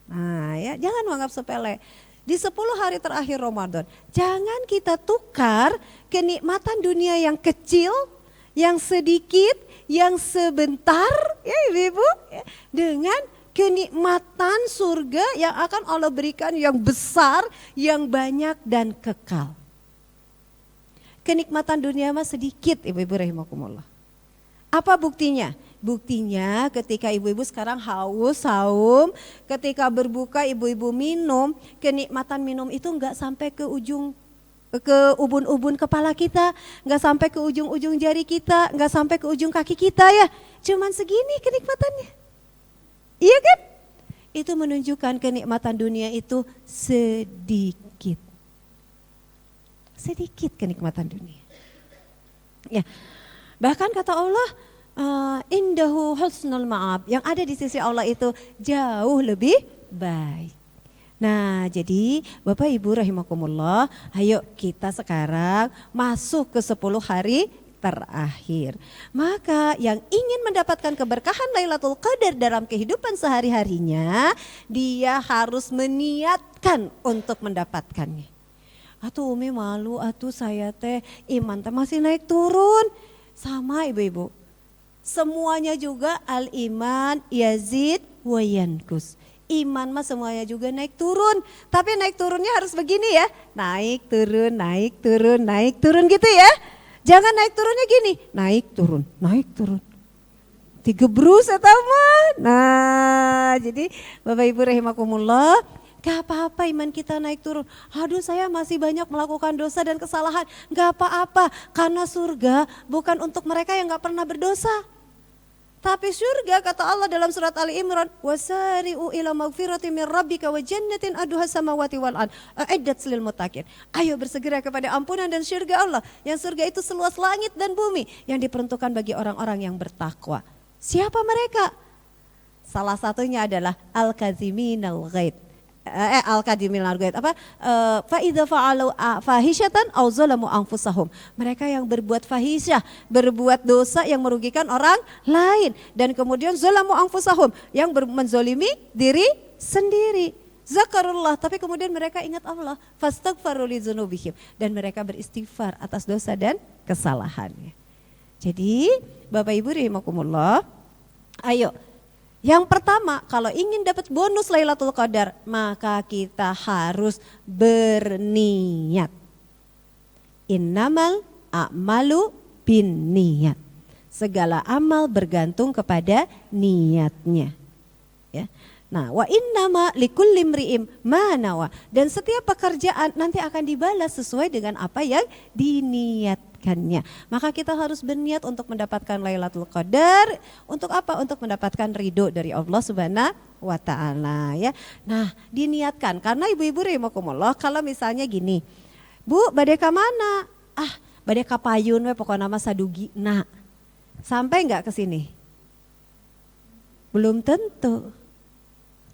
Nah ya, jangan menganggap sepele. Di 10 hari terakhir Ramadan, jangan kita tukar kenikmatan dunia yang kecil, yang sedikit, yang sebentar, ya ibu-ibu, ya, dengan kenikmatan surga yang akan Allah berikan yang besar, yang banyak dan kekal. Kenikmatan dunia mah sedikit ibu-ibu rahimakumullah. Apa buktinya? Buktinya ketika ibu-ibu sekarang haus, saum, ketika berbuka ibu-ibu minum, kenikmatan minum itu enggak sampai ke ubun-ubun kepala kita, enggak sampai ke ujung-ujung jari kita, enggak sampai ke ujung kaki kita ya. Cuman segini kenikmatannya. Iya kan? Itu menunjukkan kenikmatan dunia itu sedikit. Sedikit kenikmatan dunia. Ya. Bahkan kata Allah, indahu husnul ma'ab, yang ada di sisi Allah itu jauh lebih baik. Nah, jadi Bapak Ibu rahimakumullah, ayo kita sekarang masuk ke 10 hari terakhir. Maka yang ingin mendapatkan keberkahan Lailatul Qadar dalam kehidupan sehari-harinya, dia harus meniatkan untuk mendapatkannya. Atuh Umi malu, atuh saya teh iman teh masih naik turun. Sama ibu-ibu. Semuanya juga al-iman yazid wa yankus. Iman mah semuanya juga naik turun. Tapi naik turunnya harus begini ya. Naik turun, naik turun, naik turun gitu ya. Jangan naik turunnya gini, naik turun, naik turun. Digebrus eta mah. Nah, jadi Bapak Ibu rahimakumullah, gak apa-apa iman kita naik turun. Aduh saya masih banyak melakukan dosa dan kesalahan. Gak apa-apa, karena surga bukan untuk mereka yang gak pernah berdosa. Tapi surga kata Allah dalam surat Ali Imran, wasari'u ila magfirati min rabbika wa jannatin aduha samawati wal ard a'iddat lil muttaqin. Ayo bersegera kepada ampunan dan surga Allah, yang surga itu seluas langit dan bumi, yang diperuntukkan bagi orang-orang yang bertakwa. Siapa mereka? Salah satunya adalah al-kaziminal ghaid. Al-kadimil argoit apa faida fa'alu fahishatan aw zalamu anfusahum, mereka yang berbuat fahisyah, berbuat dosa yang merugikan orang lain, dan kemudian zalamu anfusahum, yang menzolimi diri sendiri. Zakarullah, tapi kemudian mereka ingat Allah, fastaghfaru li dzunubihim, dan mereka beristighfar atas dosa dan kesalahannya. Jadi Bapak Ibu rahimakumullah, ayo, yang pertama, kalau ingin dapat bonus Lailatul Qadar, maka kita harus berniat. Innamal a'malu bin niat. Segala amal bergantung kepada niatnya. Ya. Nah, wa innama likulli imri'in ma nawa, dan setiap pekerjaan nanti akan dibalas sesuai dengan apa yang diniatkannya. Maka kita harus berniat untuk mendapatkan Lailatul Qadar. Untuk apa? Untuk mendapatkan ridho dari Allah Subhanahu wa taala ya. Nah, diniatkan, karena ibu-ibu rahimakumullah, kalau misalnya gini, Bu, bade ka mana? Ah, bade ka payun we pokokna mah sadugi. Nah, sampai enggak ke sini? Belum tentu.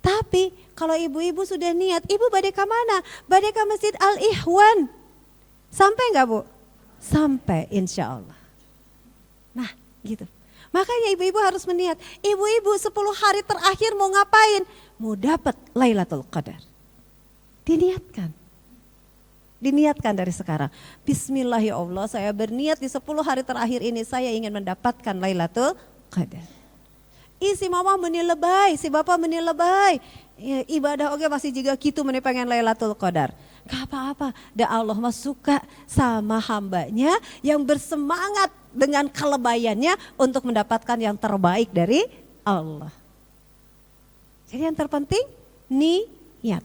Tapi kalau ibu-ibu sudah niat, ibu bade ka mana? Bade ka Masjid Al-Ikhwan. Sampai enggak, Bu? Sampai insya Allah. Nah gitu. Makanya ibu-ibu harus meniat, ibu-ibu 10 hari terakhir mau ngapain? Mau dapat Lailatul Qadar. Diniatkan. Diniatkan dari sekarang. Bismillah ya Allah, saya berniat di 10 hari terakhir ini saya ingin mendapatkan Lailatul Qadar. Si mama menilai, si bapak menilai. Ya, ibadah oke masih juga gitu pengen Lailatul Qadar. Gak apa-apa, dan Allah mah suka sama hambanya yang bersemangat dengan kelebayannya untuk mendapatkan yang terbaik dari Allah. Jadi yang terpenting niat.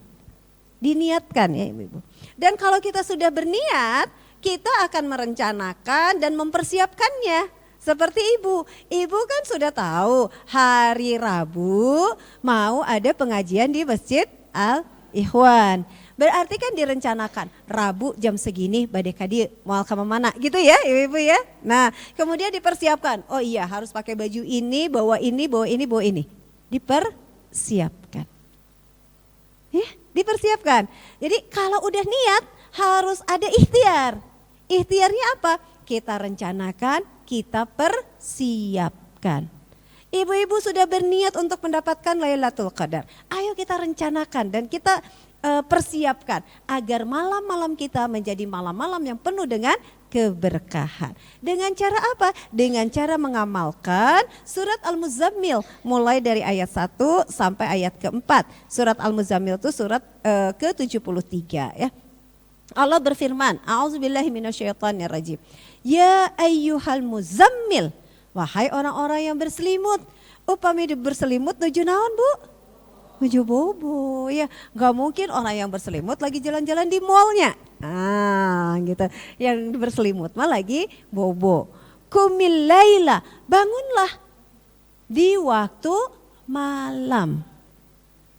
Diniatkan ya ibu-ibu. Dan kalau kita sudah berniat, kita akan merencanakan dan mempersiapkannya. Seperti ibu kan sudah tahu hari Rabu mau ada pengajian di Masjid Al-Ikhwan. Berarti kan direncanakan Rabu jam segini badai kadi mau ke mana gitu ya ibu-ibu ya. Nah kemudian dipersiapkan, oh iya harus pakai baju ini, bawa ini, bawa ini, bawa ini. Dipersiapkan. Ya, dipersiapkan. Jadi kalau udah niat harus ada ikhtiar. Ikhtiarnya apa? Kita rencanakan, kita persiapkan. Ibu-ibu sudah berniat untuk mendapatkan Lailatul Qadar. Ayo kita rencanakan dan kita persiapkan agar malam-malam kita menjadi malam-malam yang penuh dengan keberkahan. Dengan cara apa? Dengan cara mengamalkan surat Al-Muzammil mulai dari ayat 1 sampai ayat ke-4. Surat Al-Muzammil itu surat ke-73 ya. Allah berfirman, A'udzubillahi minasyaitonirrajim. Ya ayyuhal muzammil, wahai orang-orang yang berselimut. Upami berselimut nuju naon bu? Nuju bobo ya. Gak mungkin orang yang berselimut lagi jalan-jalan di mallnya. Ah gitu. Yang berselimut mah lagi bobo. Qumil laila, bangunlah di waktu malam.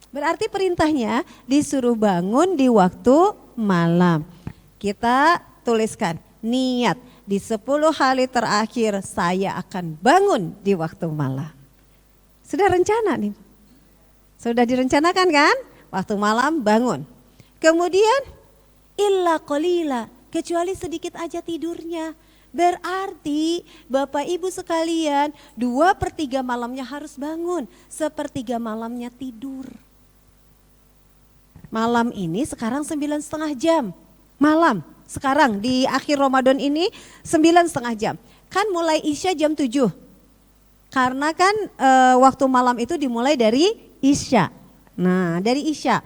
Berarti perintahnya disuruh bangun di waktu malam. Kita tuliskan niat di 10 hari terakhir saya akan bangun di waktu malam. Sudah rencana nih. Sudah direncanakan kan? Waktu malam bangun. Kemudian illa qalila, kecuali sedikit aja tidurnya. Berarti Bapak Ibu sekalian 2/3 malamnya harus bangun, 1/3 malamnya tidur. Malam ini sekarang 9,5 jam. Malam sekarang di akhir Ramadan ini 9,5 jam. Kan mulai Isya jam 7. Karena kan waktu malam itu dimulai dari Isya. Nah dari Isya.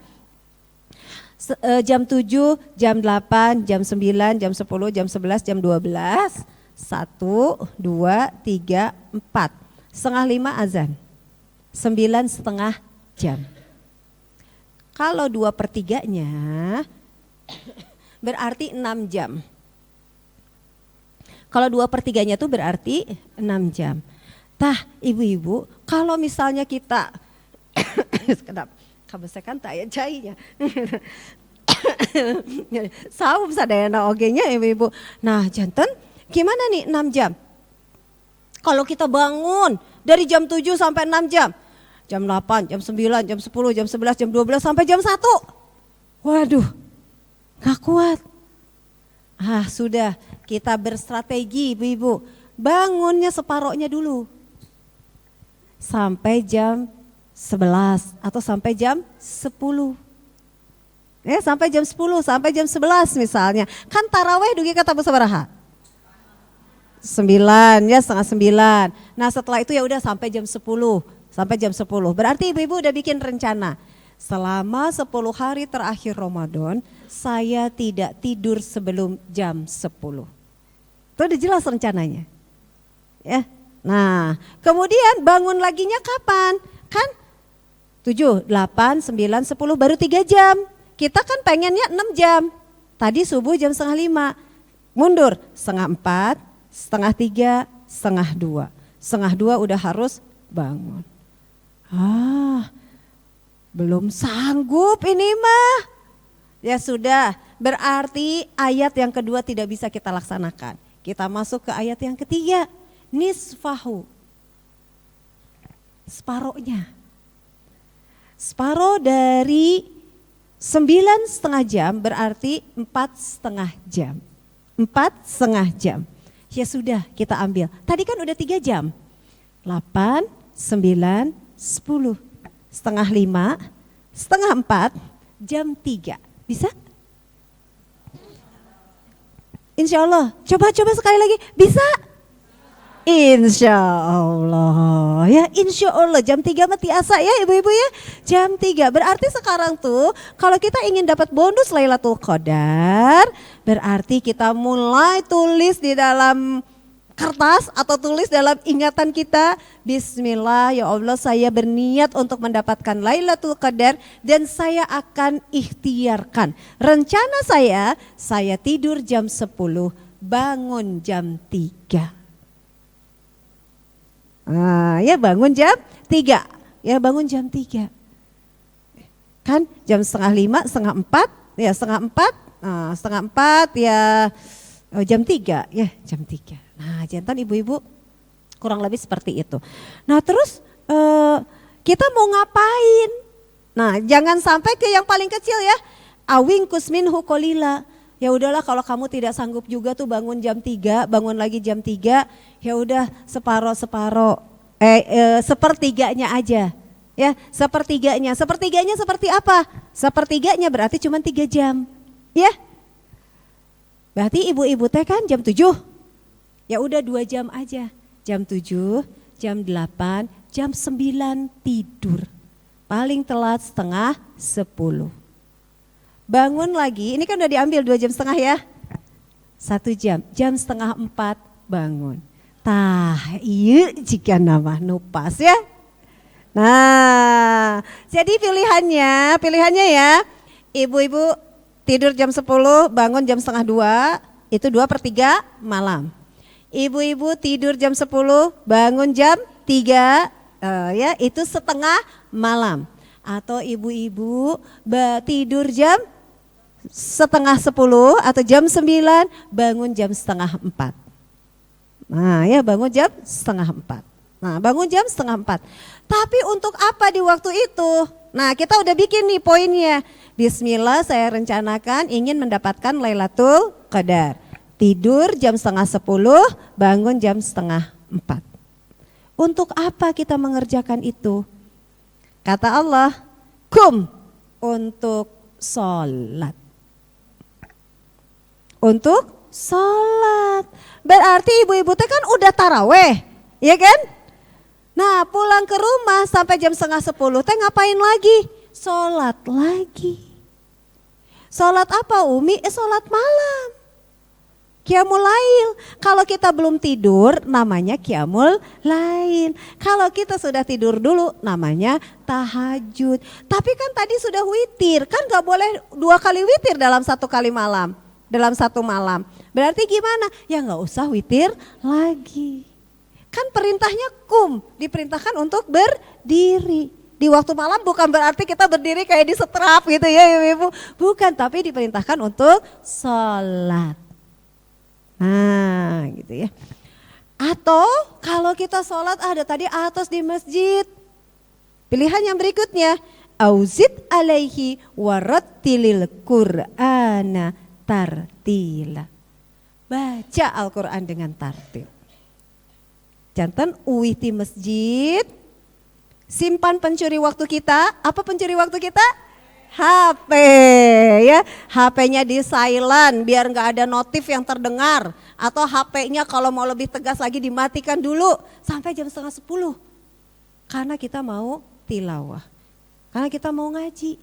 Jam 7, jam 8, jam 9, jam 10, jam 11, jam 12. 1, 2, 3, 4. 4:30 azan. 9,5 jam. Kalau 2/3-nya berarti 6 jam. Kalau 2/3-nya itu berarti 6 jam. Tah ibu-ibu kalau misalnya kita kedap kabesekan tak ya jainya. Sahum sadayana ogenya ibu-ibu. Nah janten gimana nih 6 jam? Kalau kita bangun dari jam 7 sampai 6 jam. Jam 8, jam 9, jam 10, jam 11, jam 12 sampai jam 1. Waduh, gak kuat. Ah sudah, kita berstrategi ibu-ibu. Bangunnya separohnya dulu. Sampai jam 11 atau sampai jam 10. Sampai jam 10, sampai jam 11 misalnya. Kan taraweh dugi kata sabaraha? 9 ya, 8:30. Nah setelah itu ya udah sampai jam 10. Sampai jam 10. Berarti ibu-ibu udah bikin rencana. Selama 10 hari terakhir Ramadan, saya tidak tidur sebelum jam 10. Itu udah jelas rencananya. Ya. Nah, kemudian bangun laginya kapan? Kan 7, 8, 9, 10 baru 3 jam. Kita kan pengennya 6 jam. Tadi subuh jam 3:30. Mundur 3:30, 3:30, 1:30. 1:30 udah harus bangun. Belum sanggup ini mah. Ya sudah, berarti ayat yang kedua tidak bisa kita laksanakan. Kita masuk ke ayat yang ketiga. Nisfahu. Separohnya. Separoh dari 9,5 jam berarti 4,5 jam. 4,5 jam. Ya sudah kita ambil. Tadi kan udah 3 jam. 8, 9, 10. Setengah 5, setengah 4, jam 3. Bisa? Insya Allah. Coba sekali lagi. Bisa? Insya Allah. Ya, insya Allah. Jam 3 mati asa ya ibu-ibu ya. Jam 3. Berarti sekarang tuh kalau kita ingin dapat bonus Lailatul Qadar, berarti kita mulai tulis di dalam kertas atau tulis dalam ingatan kita, bismillah ya Allah saya berniat untuk mendapatkan Lailatul Qadar dan saya akan ikhtiarkan. Rencana saya tidur jam 10, bangun jam 3. Ya bangun jam 3, ya bangun jam 3. Kan jam setengah 5, setengah 4, ya setengah 4, setengah 4 ya jam 3, ya jam 3. Nah, jantan ibu-ibu kurang lebih seperti itu. Nah, terus kita mau ngapain? Nah, jangan sampai ke yang paling kecil ya. Awing kusminhu kolila. Ya udahlah kalau kamu tidak sanggup juga tuh bangun jam 3, bangun lagi jam 3, ya udah separoh-separoh. Sepertiganya aja. Ya, sepertiganya. Sepertiganya seperti apa? Sepertiganya berarti cuma 3 jam. Ya. Berarti ibu-ibu teh kan jam 7. Ya udah 2 jam aja, jam 7, jam 8, jam 9 tidur. Paling telat setengah 10. Bangun lagi, ini kan udah diambil 2 jam setengah ya. 1 jam, jam setengah 4 bangun. Tah iya jika nama nupas ya. Nah jadi pilihannya ya. Ibu-ibu tidur jam 10, bangun jam setengah 2, itu 2/3 malam. Ibu-ibu tidur jam 10, bangun jam 3, ya itu setengah malam. Atau ibu-ibu tidur jam setengah 10 atau jam 9, bangun jam setengah 4. Nah ya bangun jam setengah 4. Nah bangun jam setengah 4. Tapi untuk apa di waktu itu? Nah kita udah bikin nih poinnya. Bismillah saya rencanakan ingin mendapatkan Lailatul Qadar. Tidur jam setengah 10, bangun jam setengah 4. Untuk apa kita mengerjakan itu? Kata Allah, kum untuk sholat. Untuk sholat. Berarti ibu-ibu teh kan udah taraweh, ya kan? Nah pulang ke rumah sampai jam setengah 10 teh ngapain lagi? Sholat lagi. Sholat apa Umi? Sholat malam. Qiyamul Lail. Kalau kita belum tidur namanya Qiyamul Lail. Kalau kita sudah tidur dulu namanya tahajud. Tapi kan tadi sudah witir, kan gak boleh 2 kali witir dalam 1 kali malam. Dalam 1 malam. Berarti gimana? Ya gak usah witir lagi. Kan perintahnya diperintahkan untuk berdiri. Di waktu malam bukan berarti kita berdiri kayak di setrap gitu ya ibu-ibu. Bukan, tapi diperintahkan untuk sholat. Nah gitu ya. Atau kalau kita sholat ada tadi atas di masjid. Pilihan yang berikutnya. Auzid alaihi warattilil Qur'ana tartila. Baca Al-Quran dengan tartil. Jantan uih di masjid. Simpan pencuri waktu kita. Apa pencuri waktu kita? HP ya, HP-nya di silent biar nggak ada notif yang terdengar, atau HP-nya kalau mau lebih tegas lagi dimatikan dulu sampai jam setengah 10 karena kita mau tilawah, karena kita mau ngaji.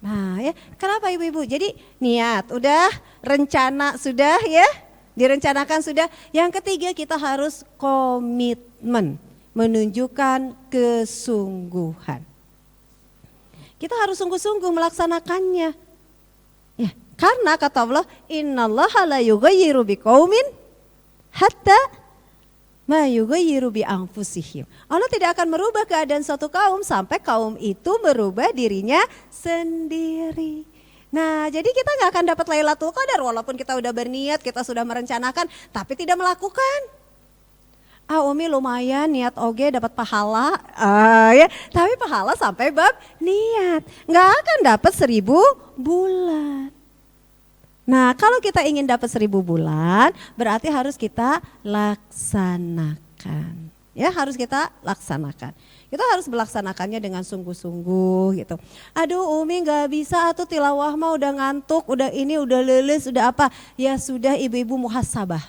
Nah ya, kenapa ibu-ibu? Jadi niat udah, rencana sudah ya, direncanakan sudah. Yang ketiga kita harus komitmen, menunjukkan kesungguhan. Kita harus sungguh-sungguh melaksanakannya. Ya, karena kata Allah, innallaha la yughayyiru biqaumin hatta ma yughayyiru bi anfusihim. Allah tidak akan merubah keadaan suatu kaum sampai kaum itu merubah dirinya sendiri. Nah, jadi kita nggak akan dapat Lailatul Qadar walaupun kita udah berniat, kita sudah merencanakan, tapi tidak melakukan. Umi lumayan niat oge dapat pahala, ya. Tapi pahala sampai bab niat, nggak akan dapat 1000 bulan. Nah kalau kita ingin dapat 1000 bulan berarti harus kita laksanakan, Ya, harus kita laksanakan. Kita harus melaksanakannya dengan sungguh-sungguh gitu. Aduh Umi gak bisa atau tilawah mah udah ngantuk, udah ini, udah leles, udah apa. Ya sudah ibu-ibu muhasabah.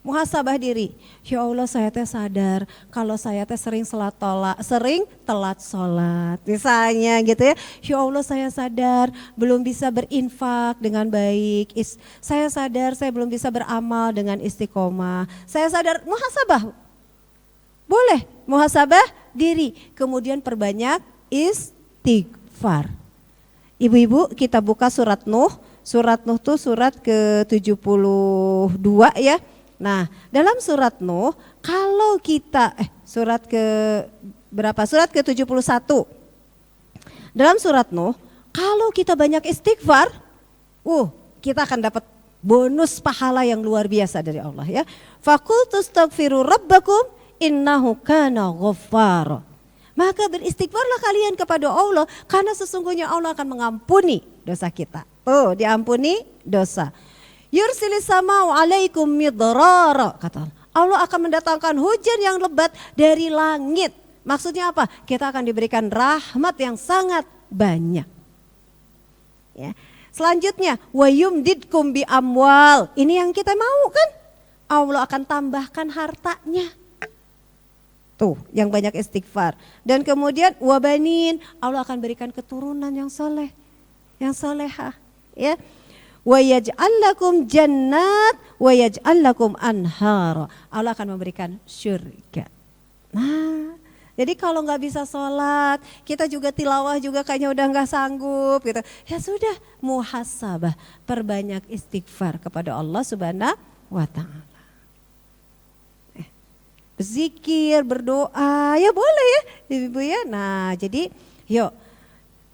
Muhasabah diri. Ya Allah saya teh sadar kalau saya teh sering telat sholat. Misalnya gitu ya. Ya Allah saya sadar belum bisa berinfak dengan baik. Saya sadar saya belum bisa beramal dengan istiqomah. Saya sadar muhasabah. Boleh muhasabah diri, kemudian perbanyak istighfar. Ibu-ibu kita buka surat Nuh tuh surat ke-72 ya. Nah dalam surat Nuh kalau kita, surat ke berapa? Surat ke-71. Dalam surat Nuh kalau kita banyak istighfar, kita akan dapat bonus pahala yang luar biasa dari Allah ya. Faqultu astaghfiru rabbakum innahu kana ghaffara. Maka beristighfarlah kalian kepada Allah karena sesungguhnya Allah akan mengampuni dosa kita. Diampuni dosa. Yursilis sama'u alaikum midrara, kata Allah. Allah akan mendatangkan hujan yang lebat dari langit. Maksudnya apa? Kita akan diberikan rahmat yang sangat banyak. Ya. Selanjutnya, wa yumdidkum bi amwal. Ini yang kita mau kan? Allah akan tambahkan hartanya. Tuh, yang banyak istighfar. Dan kemudian wabanin, Allah akan berikan keturunan yang soleh, yang solehah. Ya, wa yaj'al lakum jannat, wa yaj'al lakum anhar. Allah akan memberikan surga. Nah, jadi kalau nggak bisa sholat, kita juga tilawah juga kayaknya udah nggak sanggup gitu. Ya sudah, muhasabah, perbanyak istighfar kepada Allah Subhanahu wa Ta'ala. Berzikir, berdoa, ya boleh ya ibu ya. Nah jadi yuk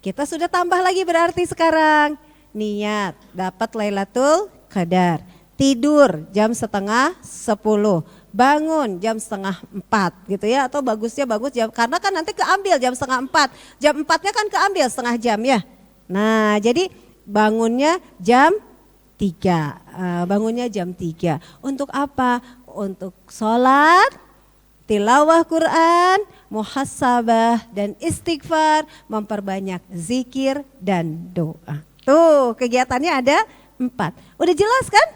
kita sudah tambah lagi berarti sekarang. Niat dapat Lailatul Qadar. Tidur jam 9:30. Bangun jam 3:30 gitu ya. Atau bagusnya bagus jam, karena kan nanti keambil jam 3:30. Jam 4-nya kan keambil setengah jam ya. Nah jadi bangunnya jam 3. Bangunnya jam 3. Untuk apa? Untuk sholat, tilawah Quran, muhasabah dan istighfar, memperbanyak zikir dan doa. Tuh kegiatannya ada 4. Udah jelas kan?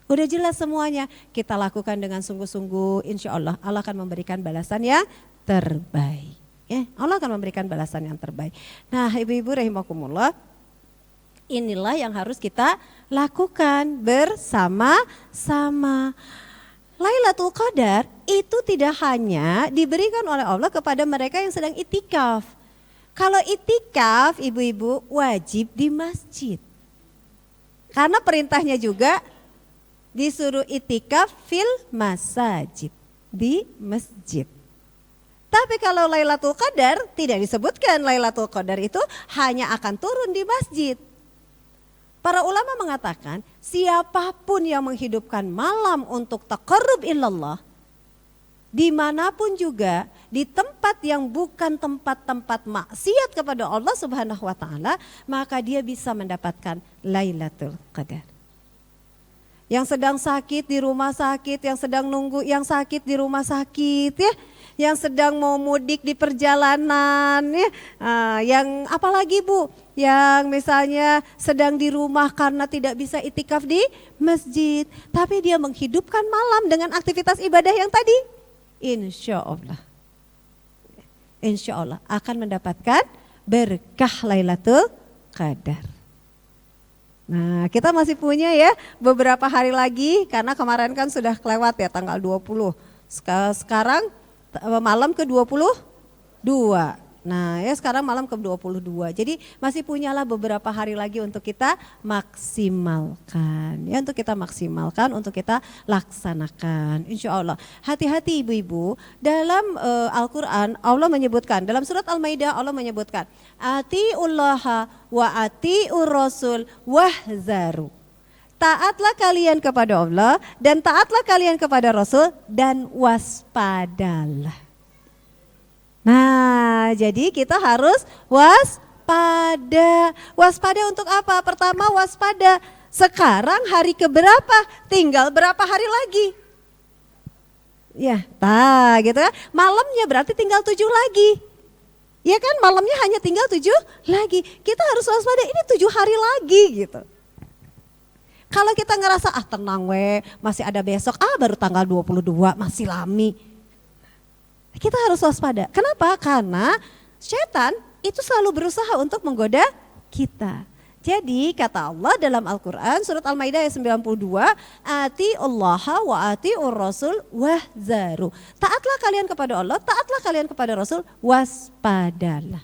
Udah jelas semuanya. Kita lakukan dengan sungguh-sungguh, insya Allah Allah akan memberikan balasan yang terbaik. Ya, Allah akan memberikan balasan yang terbaik. Nah ibu-ibu rahimakumullah, inilah yang harus kita lakukan bersama-sama. Lailatul Qadar itu tidak hanya diberikan oleh Allah kepada mereka yang sedang itikaf. Kalau itikaf ibu-ibu wajib di masjid. Karena perintahnya juga disuruh itikaf fil masajid, di masjid. Tapi kalau Lailatul Qadar tidak disebutkan, Lailatul Qadar itu hanya akan turun di masjid. Para ulama mengatakan siapapun yang menghidupkan malam untuk taqarrub ilallah, dimanapun juga, di tempat yang bukan tempat-tempat maksiat kepada Allah Subhanahu wa Ta'ala, maka dia bisa mendapatkan Lailatul Qadar. Yang sedang sakit di rumah sakit, yang sedang nunggu yang sakit di rumah sakit ya, yang sedang mau mudik di perjalanan ya, yang apalagi Bu, yang misalnya sedang di rumah karena tidak bisa itikaf di masjid, tapi dia menghidupkan malam dengan aktivitas ibadah yang tadi, insya Allah akan mendapatkan berkah Lailatul Qadar. Nah kita masih punya ya beberapa hari lagi, karena kemarin kan sudah kelewat ya tanggal 20, sekarang malam ke-22. Nah ya sekarang malam ke-22, jadi masih punyalah beberapa hari lagi untuk kita maksimalkan. Ya untuk kita maksimalkan, untuk kita laksanakan insya Allah. Hati-hati ibu-ibu, dalam Al-Quran Allah menyebutkan, dalam surat Al-Maidah Allah menyebutkan atiullaha wa atiur rasul wahzaru. Taatlah kalian kepada Allah dan taatlah kalian kepada Rasul dan waspadalah. Nah, jadi kita harus waspada. Waspada untuk apa? Pertama waspada. Sekarang hari keberapa? Tinggal berapa hari lagi? Ya, gitu kan. Malamnya berarti tinggal 7 lagi. Ya kan, malamnya hanya tinggal 7 lagi. Kita harus waspada, ini 7 hari lagi gitu. Kalau kita ngerasa tenang masih ada besok, baru tanggal 22 masih lami. Kita harus waspada. Kenapa? Karena setan itu selalu berusaha untuk menggoda kita. Jadi kata Allah dalam Al-Quran surat Al-Maidah ayat 92, ati Allah wa ati'ur rasul wahzaru. Taatlah kalian kepada Allah, taatlah kalian kepada Rasul, waspadalah.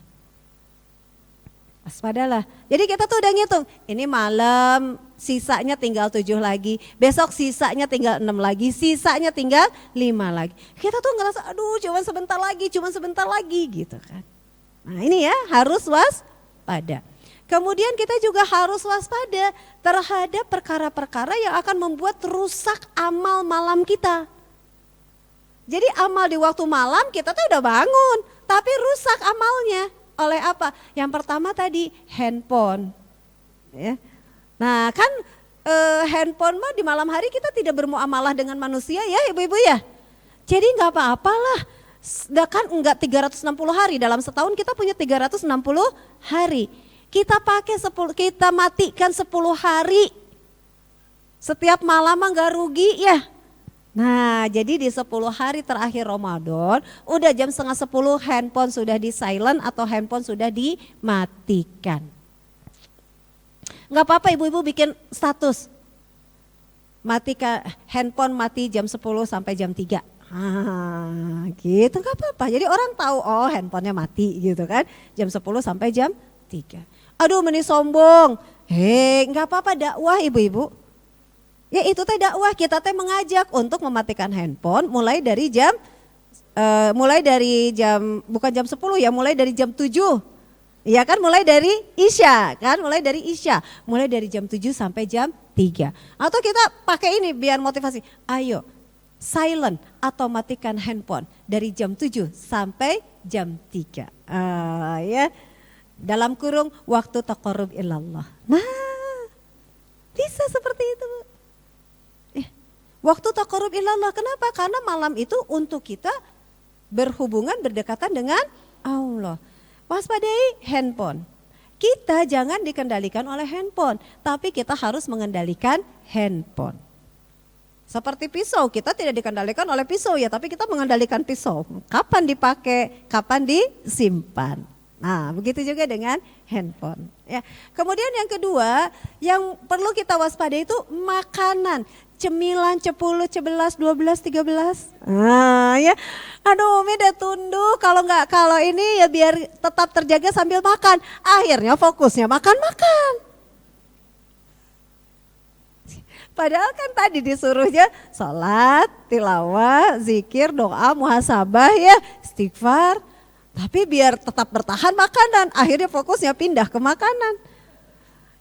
Waspadalah. Jadi kita tuh udah ngitung, ini malam sisanya tinggal 7 lagi, besok sisanya tinggal 6 lagi, sisanya tinggal 5 lagi. Kita tuh ngerasa aduh cuma sebentar lagi gitu kan. Nah ini ya harus waspada. Kemudian kita juga harus waspada terhadap perkara-perkara yang akan membuat rusak amal malam kita. Jadi amal di waktu malam kita tuh udah bangun, tapi rusak amalnya. Oleh apa? Yang pertama tadi handphone. Ya. Nah kan handphone mah di malam hari kita tidak bermuamalah dengan manusia ya ibu-ibu ya. Jadi nggak apa-apalah. Kan enggak 360 hari, dalam setahun kita punya 360 hari. Kita kita matikan 10 hari. Setiap malam enggak rugi ya. Nah jadi di 10 hari terakhir Ramadan, udah jam 9:30 handphone sudah di silent atau handphone sudah dimatikan. Enggak apa-apa ibu-ibu bikin status. Handphone mati jam 10 sampai jam 3. Gitu enggak apa-apa. Jadi orang tahu handphonenya mati gitu kan. Jam 10 sampai jam 3. Aduh meni sombong. Enggak apa-apa dakwah ibu-ibu. Ya itu teh dakwah, kita teh mengajak untuk mematikan handphone mulai dari jam bukan jam 10 ya, mulai dari jam 7. Iya kan, mulai dari Isya kan, mulai dari jam 7 sampai jam 3. Atau kita pakai ini biar motivasi. Ayo silent atau matikan handphone dari jam 7 sampai jam 3. Ya. Dalam kurung waktu taqarrub ilallah. Nah, bisa seperti itu. Waktu taqarrub ilallah. Kenapa? Karena malam itu untuk kita berhubungan, berdekatan dengan Allah. Waspadai handphone. Kita jangan dikendalikan oleh handphone, tapi kita harus mengendalikan handphone. Seperti pisau, kita tidak dikendalikan oleh pisau ya, tapi kita mengendalikan pisau. Kapan dipakai, kapan disimpan. Nah, begitu juga dengan handphone. Ya. Kemudian yang kedua, yang perlu kita waspadai itu makanan. Cemilan, 10, 11, 12, 13. Nah, ya. Aduh, Umi udah tunduk. Kalau ini ya biar tetap terjaga sambil makan. Akhirnya fokusnya makan-makan. Padahal kan tadi disuruhnya sholat, tilawah, zikir, doa, muhasabah ya, istighfar. Tapi biar tetap bertahan makanan, akhirnya fokusnya pindah ke makanan.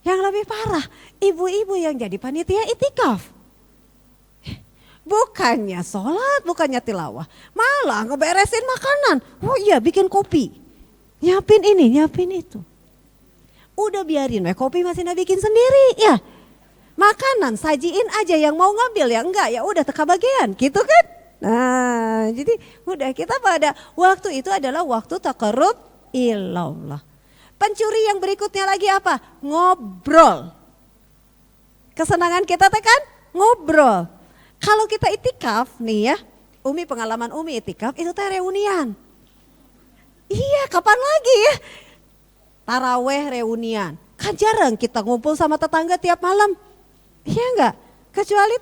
Yang lebih parah, ibu-ibu yang jadi panitia itikaf. Bukannya sholat, bukannya tilawah, malah ngeberesin makanan. Oh iya, bikin kopi, nyiapin ini, nyiapin itu. Udah biarin, kopi masih bikin sendiri ya. Makanan sajiin aja, yang mau ngambil ya enggak, ya udah teka bagian gitu kan. Nah, jadi udah kita pada waktu itu adalah waktu taqarrub ilallah. Pencuri yang berikutnya lagi apa? Ngobrol. Kesenangan kita kan ngobrol. Kalau kita itikaf nih ya, pengalaman Umi itikaf itu teh reunian. Iya, kapan lagi ya? Taraweh reunian. Kan jarang kita ngumpul sama tetangga tiap malam. Iya enggak? Kecuali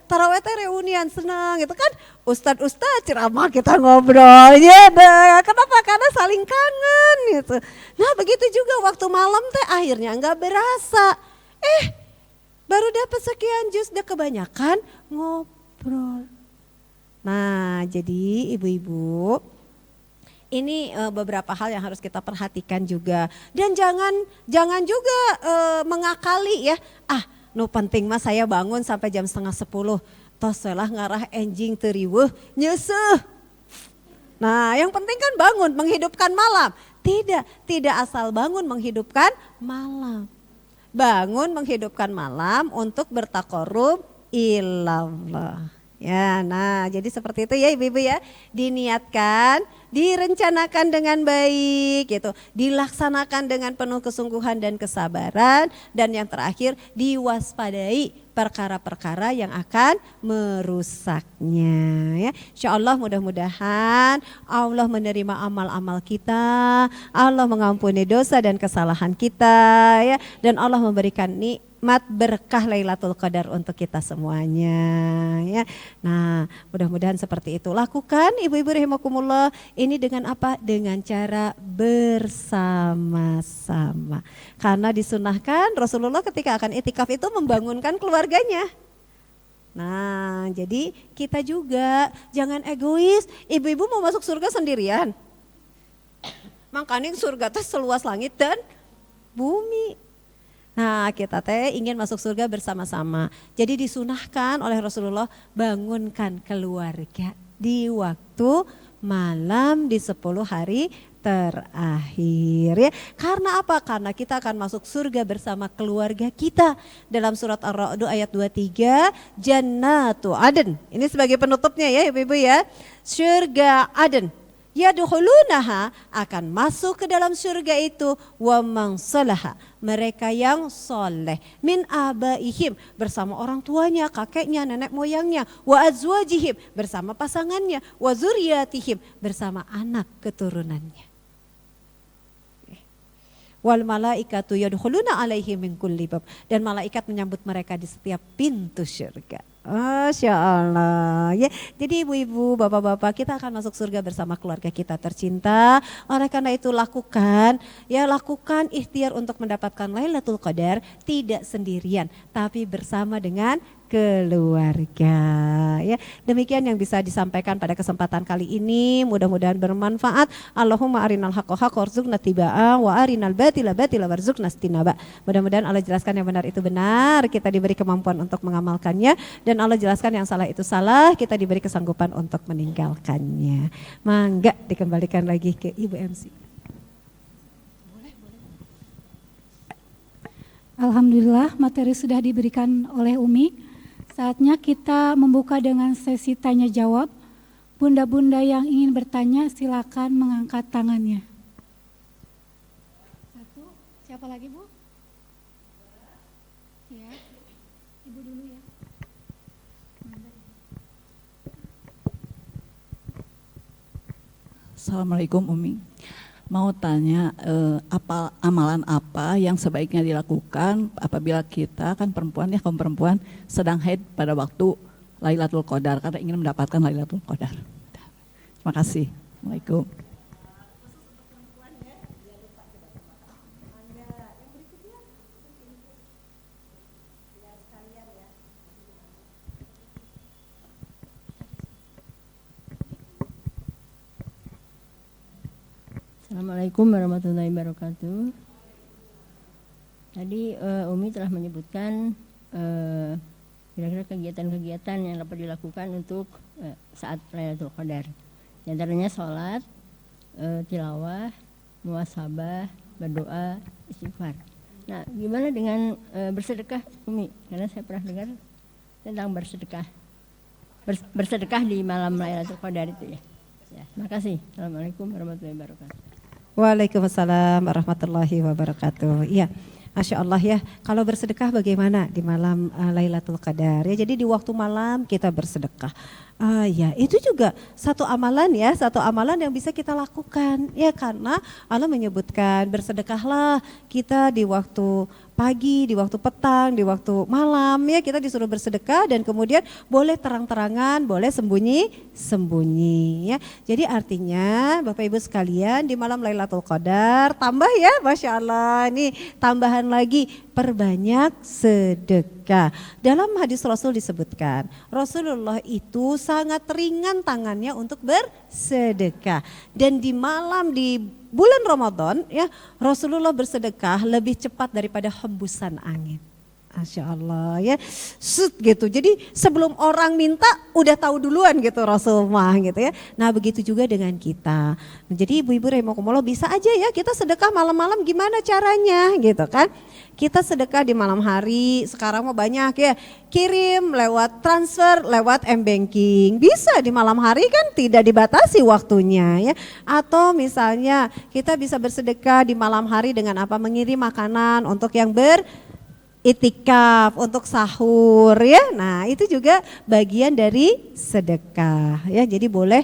taraweh teh reunian, senang gitu kan. Ustadz ceramah kita ngobrol ya deh. Kenapa? Karena saling kangen gitu. Nah begitu juga waktu malam teh akhirnya nggak berasa. Baru dapat sekian jus udah kebanyakan ngobrol. Nah jadi ibu-ibu ini beberapa hal yang harus kita perhatikan juga. Dan jangan juga mengakali ya. Nu penting mah saya bangun sampai jam 9:30. Tos lah ngarah enjing teriweuh nyeuseum. Nah, yang penting kan bangun menghidupkan malam. Tidak asal bangun menghidupkan malam. Bangun menghidupkan malam untuk bertaqarrub ilallah. Ya, nah jadi seperti itu ya ibu-ibu ya, diniatkan, direncanakan dengan baik gitu, dilaksanakan dengan penuh kesungguhan dan kesabaran, dan yang terakhir diwaspadai perkara-perkara yang akan merusaknya ya. Insya Allah mudah-mudahan Allah menerima amal-amal kita, Allah mengampuni dosa dan kesalahan kita ya, dan Allah memberikan nikmat berkah Lailatul Qadar untuk kita semuanya ya. Nah, mudah-mudahan seperti itu. Lakukan ibu-ibu rahimakumullah ini dengan apa? Dengan cara bersama-sama. Karena disunahkan Rasulullah ketika akan itikaf itu membangunkan keluarganya. Nah, jadi kita juga jangan egois. Ibu-ibu mau masuk surga sendirian. Makanya surga itu seluas langit dan bumi. Nah, kita ingin masuk surga bersama-sama. Jadi disunahkan oleh Rasulullah bangunkan keluarga di waktu malam di 10 hari terakhir ya. Karena apa? Karena kita akan masuk surga bersama keluarga kita. Dalam surat Ar-Ra'd ayat 23, Jannatu Aden. Ini sebagai penutupnya ya ibu-ibu ya. Surga Aden. Yadkhulunaha, akan masuk ke dalam surga itu wa man salaha, mereka yang soleh, min abaihim, bersama orang tuanya, kakeknya, nenek moyangnya, wa azwajihim, bersama pasangannya, wa zuriyatihim, bersama anak keturunannya. Wal malaikatu yadkhuluna alaihim min kulli bab, dan malaikat menyambut mereka di setiap pintu surga. Masya Allah ya. Jadi ibu-ibu, bapak-bapak, kita akan masuk surga bersama keluarga kita tercinta. Oleh karena itu lakukan ikhtiar untuk mendapatkan Lailatul Qadar tidak sendirian, tapi bersama dengan keluarga ya. Demikian yang bisa disampaikan pada kesempatan kali ini, mudah-mudahan bermanfaat. Allahumma arinal haqqa haqqa warzuqna tibaa wa arinal batila batila warzuqna istinaba. Mudah-mudahan Allah jelaskan yang benar itu benar, kita diberi kemampuan untuk mengamalkannya, dan Allah jelaskan yang salah itu salah, kita diberi kesanggupan untuk meninggalkannya. Mangga dikembalikan lagi ke Ibu MC. Alhamdulillah materi sudah diberikan oleh Umi. Saatnya kita membuka dengan sesi tanya jawab. Bunda-bunda yang ingin bertanya silakan mengangkat tangannya. Satu, siapa lagi Bu? Ya, Ibu dulu ya. Assalamualaikum Umi. Mau tanya apa amalan apa yang sebaiknya dilakukan apabila kita kan perempuan ya, kaum perempuan sedang haid pada waktu Lailatul Qadar karena ingin mendapatkan Lailatul Qadar. Terima kasih. Assalamualaikum. Assalamualaikum warahmatullahi wabarakatuh. Tadi Umi telah menyebutkan kira-kira kegiatan-kegiatan yang dapat dilakukan untuk saat Lailatul Qadar. Di antaranya sholat, tilawah, muhasabah, berdoa, istighfar. Nah, gimana dengan bersedekah Umi? Karena saya pernah dengar tentang bersedekah. Bersedekah di malam Lailatul Qadar itu ya. Ya, terima kasih. Assalamualaikum warahmatullahi wabarakatuh. Waalaikumsalam warahmatullahi wabarakatuh. Iya, Masya Allah ya, kalau bersedekah bagaimana di malam Lailatul Qadar ya, jadi di waktu malam kita bersedekah. Ya itu juga satu amalan ya, satu amalan yang bisa kita lakukan ya, karena Allah menyebutkan bersedekahlah kita di waktu pagi, di waktu petang, di waktu malam ya, kita disuruh bersedekah, dan kemudian boleh terang-terangan, boleh sembunyi-sembunyi ya. Jadi artinya Bapak Ibu sekalian di malam Lailatul Qadar tambah ya, Masya Allah, ini tambahan lagi, perbanyak sedekah. Dalam hadis Rasul disebutkan Rasulullah itu sangat ringan tangannya untuk bersedekah, dan di malam di bulan Ramadan ya Rasulullah bersedekah lebih cepat daripada hembusan angin. Masya Allah ya, gitu. Jadi sebelum orang minta udah tahu duluan gitu Rasulullah gitu ya. Nah begitu juga dengan kita. Nah, jadi ibu-ibu rahimakumullah bisa aja ya kita sedekah malam-malam, gimana caranya gitu kan. Kita sedekah di malam hari, sekarang mau banyak ya, kirim lewat transfer, lewat m-banking. Bisa di malam hari kan, tidak dibatasi waktunya ya. Atau misalnya kita bisa bersedekah di malam hari dengan apa, mengirim makanan untuk yang itikaf untuk sahur ya. Nah, itu juga bagian dari sedekah ya. Jadi boleh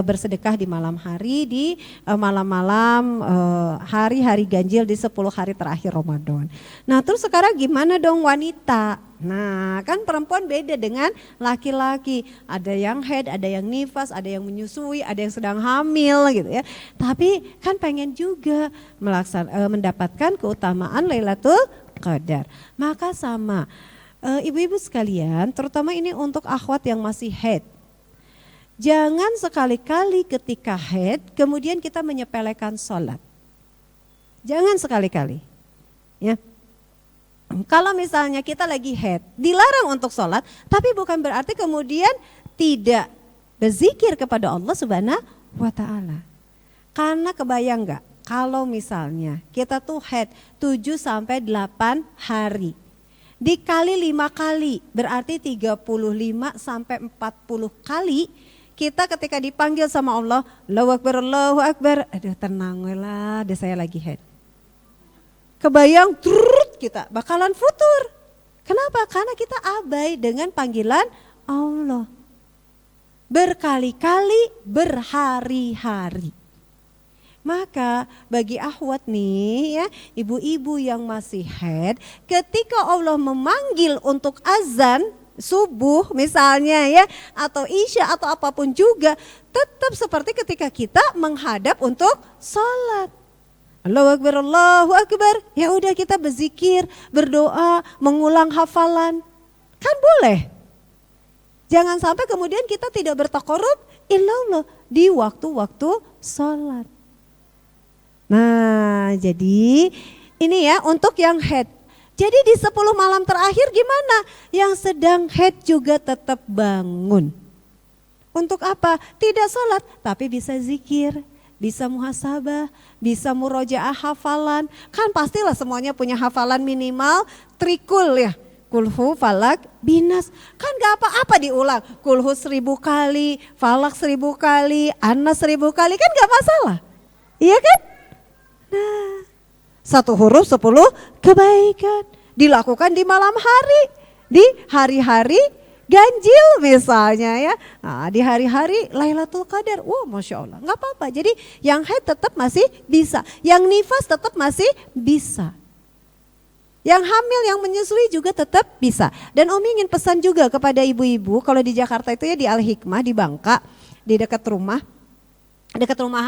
bersedekah di malam hari, di malam-malam hari-hari ganjil di 10 hari terakhir Ramadan. Nah, terus sekarang gimana dong wanita? Nah, kan perempuan beda dengan laki-laki. Ada yang haid, ada yang nifas, ada yang menyusui, ada yang sedang hamil gitu ya. Tapi kan pengen juga mendapatkan keutamaan Lailatul Qadar. Maka sama ibu-ibu sekalian, terutama ini untuk akhwat yang masih haid. Jangan sekali-kali ketika haid kemudian kita menyepelekan sholat. Jangan sekali-kali. Ya. Kalau misalnya kita lagi haid, dilarang untuk sholat, tapi bukan berarti kemudian tidak berzikir kepada Allah Subhanahu wa Ta'ala. Karena kebayang nggak? Kalau misalnya kita tuh haid 7 sampai 8 hari. Dikali 5 kali berarti 35 sampai 40 kali kita ketika dipanggil sama Allah, Allahu Akbar, Allahu Akbar. Aduh tenang lah, deh saya lagi haid. Kebayang kita bakalan futur. Kenapa? Karena kita abai dengan panggilan Allah. Berkali-kali, berhari-hari. Maka bagi akhwat nih ya, ibu-ibu yang masih haid, ketika Allah memanggil untuk azan subuh misalnya ya, atau isya atau apapun juga, tetap seperti ketika kita menghadap untuk sholat. Allahu Akbar, Allahu Akbar. Ya udah kita berzikir, berdoa, mengulang hafalan. Kan boleh. Jangan sampai kemudian kita tidak bertaqarrub illallah di waktu-waktu sholat. Nah, jadi ini ya untuk yang haid. Jadi di 10 malam terakhir gimana? Yang sedang haid juga tetap bangun. Untuk apa? Tidak sholat, tapi bisa zikir, bisa muhasabah, bisa murojaah hafalan. Kan pastilah semuanya punya hafalan minimal trikul ya. Kulhu, falak, binas. Kan gak apa-apa diulang. Kulhu 1000 kali, falak 1000 kali, anas 1000 kali. Kan gak masalah. Iya kan? Nah, 1 huruf 10 kebaikan. Dilakukan di malam hari, di hari-hari ganjil misalnya ya. Nah, di hari-hari Lailatul Qadar. Masya Allah, gak apa-apa. Jadi yang haid tetap masih bisa. Yang nifas tetap masih bisa. Yang hamil, yang menyusui juga tetap bisa. Dan Umi ingin pesan juga kepada ibu-ibu, kalau di Jakarta itu ya di Al-Hikmah, di Bangka, di dekat rumah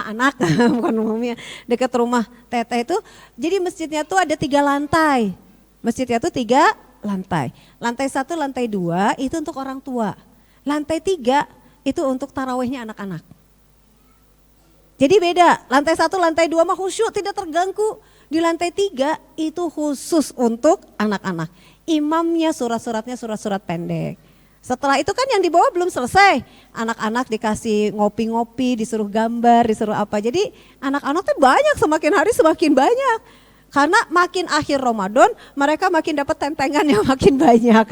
anak, bukan umumnya, dekat rumah teteh itu, jadi masjidnya tuh ada 3 lantai. Masjidnya tuh 3 lantai. Lantai 1, lantai 2 itu untuk orang tua. Lantai 3 itu untuk tarawihnya anak-anak. Jadi beda, lantai 1, lantai 2 mah khusyuk tidak terganggu. Di lantai 3 itu khusus untuk anak-anak. Imamnya surat-suratnya surat-surat pendek. Setelah itu kan yang dibawa belum selesai. Anak-anak dikasih ngopi-ngopi, disuruh gambar, disuruh apa. Jadi anak-anak tuh banyak, semakin hari semakin banyak. Karena makin akhir Ramadan mereka makin dapat tentengan yang makin banyak.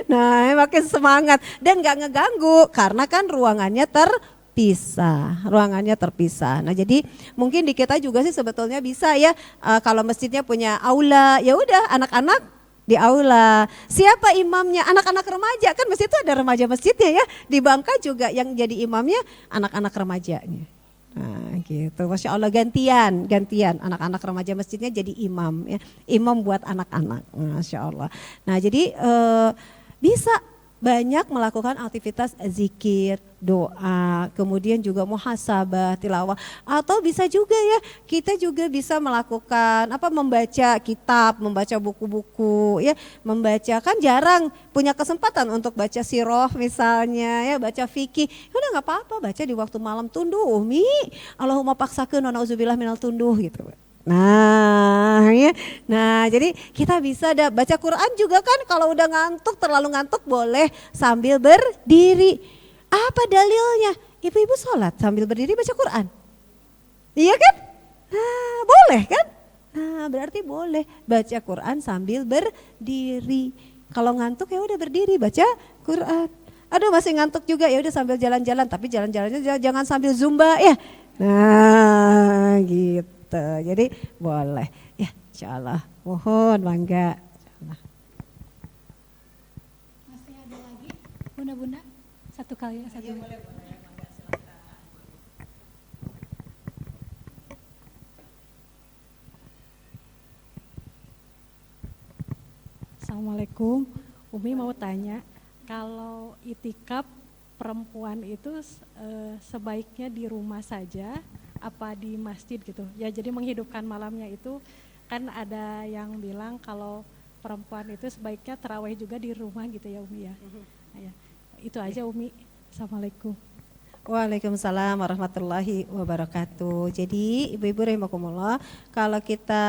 Nah makin semangat dan gak ngeganggu karena kan ruangannya terpisah. Nah jadi mungkin di kita juga sih sebetulnya bisa ya, kalau masjidnya punya aula, ya udah anak-anak di aula. Siapa imamnya? Anak-anak remaja, kan masjid itu ada remaja masjidnya ya. Di Bangka juga yang jadi imamnya anak-anak remajanya. Nah gitu, Masya Allah gantian anak-anak remaja masjidnya jadi imam ya. Imam buat anak-anak, Masya Allah. Nah jadi bisa banyak melakukan aktivitas zikir, doa, kemudian juga muhasabah, tilawah, atau bisa juga ya kita juga bisa melakukan membaca kitab, membaca buku-buku ya, membaca kan jarang punya kesempatan untuk baca sirah misalnya ya, baca fikih, udah nggak apa-apa baca di waktu malam tunduh, Umi, Allahumma paksakeun wa na'udzubillah minal tunduh gitu. Nah, ya. Nah, jadi kita bisa baca Quran juga kan kalau udah ngantuk, terlalu ngantuk boleh sambil berdiri. Apa dalilnya? Ibu-ibu sholat sambil berdiri baca Quran. Iya kan? Nah, boleh kan? Nah, berarti boleh baca Quran sambil berdiri. Kalau ngantuk ya udah berdiri baca Quran. Aduh masih ngantuk juga ya udah sambil jalan-jalan, tapi jalan-jalannya jangan sambil zumba ya. Nah, gitu. Jadi boleh ya, insyaallah. Mohon mangga. Masih ada lagi bunda-bunda? Satu kali ya, satu. Assalamualaikum, Umi mau tanya, kalau itikaf perempuan itu sebaiknya di rumah saja apa di masjid gitu? Ya jadi menghidupkan malamnya itu kan ada yang bilang kalau perempuan itu sebaiknya terawih juga di rumah gitu ya Umi ya. Nah, ya. Itu aja Umi. Assalamualaikum. Waalaikumsalam warahmatullahi wabarakatuh. Jadi ibu-ibu rahimakumullah, kalau kita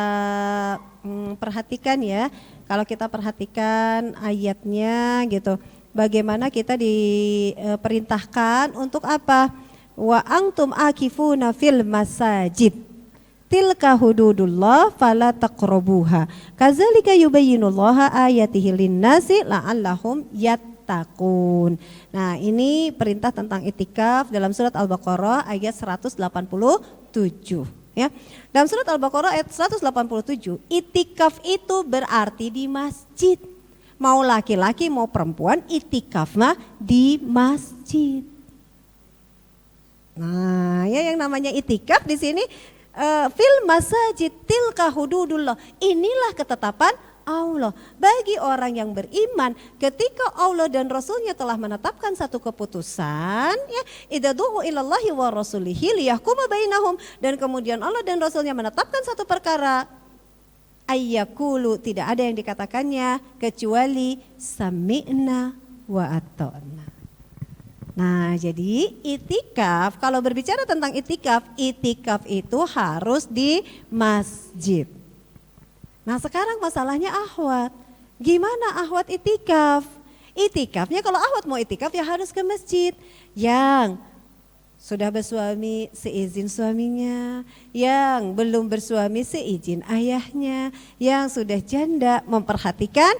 perhatikan ya, kalau kita perhatikan ayatnya gitu, bagaimana kita diperintahkan untuk apa? Wa antum akifuna fil masajid. Tilka hududullah fala taqrabuha. Kadzalika yubayyinullahu ayatihi lin-nasi la'allahum yattaqun. Nah, ini perintah tentang itikaf dalam surat Al-Baqarah ayat 187 ya. Dalam surat Al-Baqarah ayat 187, itikaf itu berarti di masjid. Mau laki-laki mau perempuan itikaf mah di masjid. Nah, ya yang namanya itikaf di sini fil masajid tilka hududullah. Inilah ketetapan Allah bagi orang yang beriman ketika Allah dan Rasulnya telah menetapkan satu keputusan ya, idza du'u ilallahi wa rasulihi liyahkuma bainahum, dan kemudian Allah dan Rasulnya menetapkan satu perkara, ayyakulu, tidak ada yang dikatakannya kecuali sami'na wa ata'na. Nah, jadi itikaf, kalau berbicara tentang itikaf itu harus di masjid. Nah, sekarang masalahnya ahwat. Gimana ahwat itikaf? Itikafnya kalau ahwat mau itikaf ya harus ke masjid. Yang sudah bersuami seizin suaminya, yang belum bersuami seizin ayahnya, yang sudah janda memperhatikan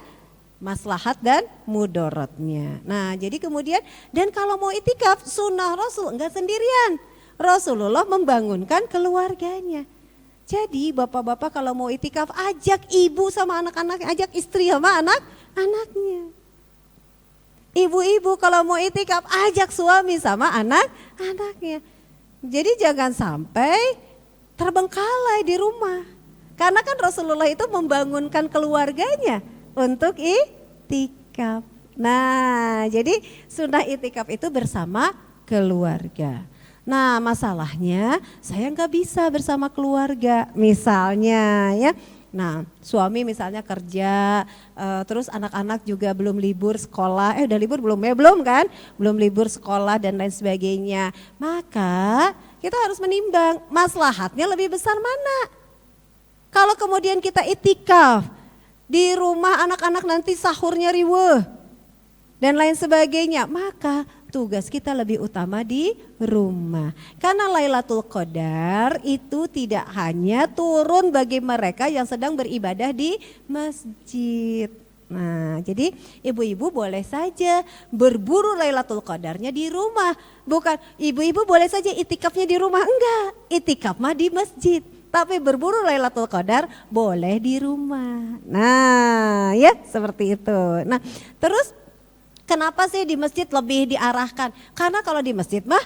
maslahat dan mudaratnya. Nah, jadi kemudian dan kalau mau itikaf sunnah Rasul enggak sendirian. Rasulullah membangunkan keluarganya. Jadi bapak-bapak kalau mau itikaf ajak ibu sama anak-anak, ajak istri sama anak-anaknya. Ibu-ibu kalau mau itikaf ajak suami sama anak-anaknya. Jadi jangan sampai terbengkalai di rumah. Karena kan Rasulullah itu membangunkan keluarganya untuk itikaf. Nah, jadi sunnah itikaf itu bersama keluarga. Nah, masalahnya saya nggak bisa bersama keluarga, misalnya ya. Nah, suami misalnya kerja, terus anak-anak juga belum libur sekolah. Udah libur belum ya? Belum kan? Belum libur sekolah dan lain sebagainya. Maka kita harus menimbang maslahatnya lebih besar mana. Kalau kemudian kita itikaf di rumah anak-anak nanti sahurnya riweuh dan lain sebagainya, maka tugas kita lebih utama di rumah. Karena Lailatul Qadar itu tidak hanya turun bagi mereka yang sedang beribadah di masjid. Nah, jadi ibu-ibu boleh saja berburu Lailatul Qadarnya di rumah. Bukan ibu-ibu boleh saja itikafnya di rumah, enggak. Itikaf mah di masjid. Tapi berburu Lailatul Qadar boleh di rumah. Nah, ya seperti itu. Nah, terus kenapa sih di masjid lebih diarahkan? Karena kalau di masjid mah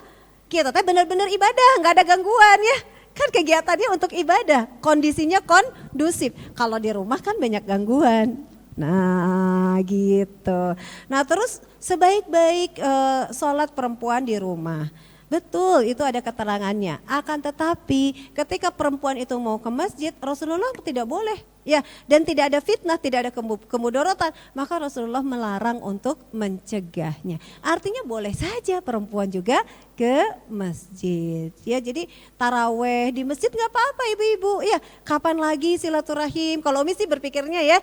kita teh benar-benar ibadah, nggak ada gangguan ya. Kan kegiatannya untuk ibadah, kondisinya kondusif. Kalau di rumah kan banyak gangguan. Nah, gitu. Nah, terus sebaik-baik sholat perempuan di rumah. Betul, itu ada keterangannya. Akan tetapi ketika perempuan itu mau ke masjid, Rasulullah tidak boleh. Ya, dan tidak ada fitnah, tidak ada kemudorotan, maka Rasulullah melarang untuk mencegahnya. Artinya boleh saja perempuan juga ke masjid. Ya, jadi taraweh di masjid nggak apa-apa ibu-ibu. Ya, kapan lagi silaturahim? Kalau Umi sih berpikirnya ya,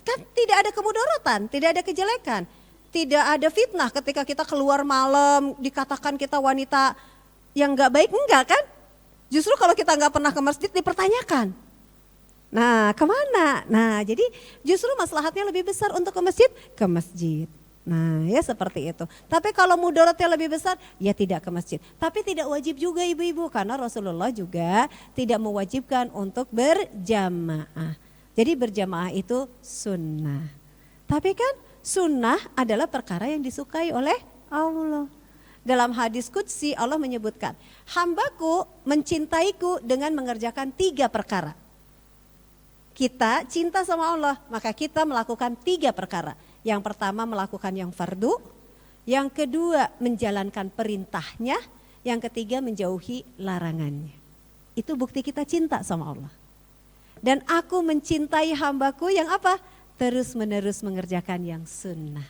kan tidak ada kemudorotan, tidak ada kejelekan. Tidak ada fitnah ketika kita keluar malam dikatakan kita wanita yang nggak baik, enggak kan? Justru kalau kita nggak pernah ke masjid dipertanyakan. Nah kemana? Nah jadi justru maslahatnya lebih besar untuk ke masjid, ke masjid. Nah ya seperti itu. Tapi kalau mudaratnya lebih besar, ya tidak ke masjid. Tapi tidak wajib juga ibu-ibu karena Rasulullah juga tidak mewajibkan untuk berjamaah. Jadi berjamaah itu sunnah. Tapi kan sunnah adalah perkara yang disukai oleh Allah. Dalam hadis qudsi Allah menyebutkan, hambaku mencintaiku dengan mengerjakan 3 perkara. Kita cinta sama Allah, maka kita melakukan 3 perkara. Yang pertama melakukan yang fardu, yang kedua menjalankan perintahnya, yang ketiga menjauhi larangannya. Itu bukti kita cinta sama Allah. Dan aku mencintai hambaku yang apa? Terus menerus mengerjakan yang sunnah.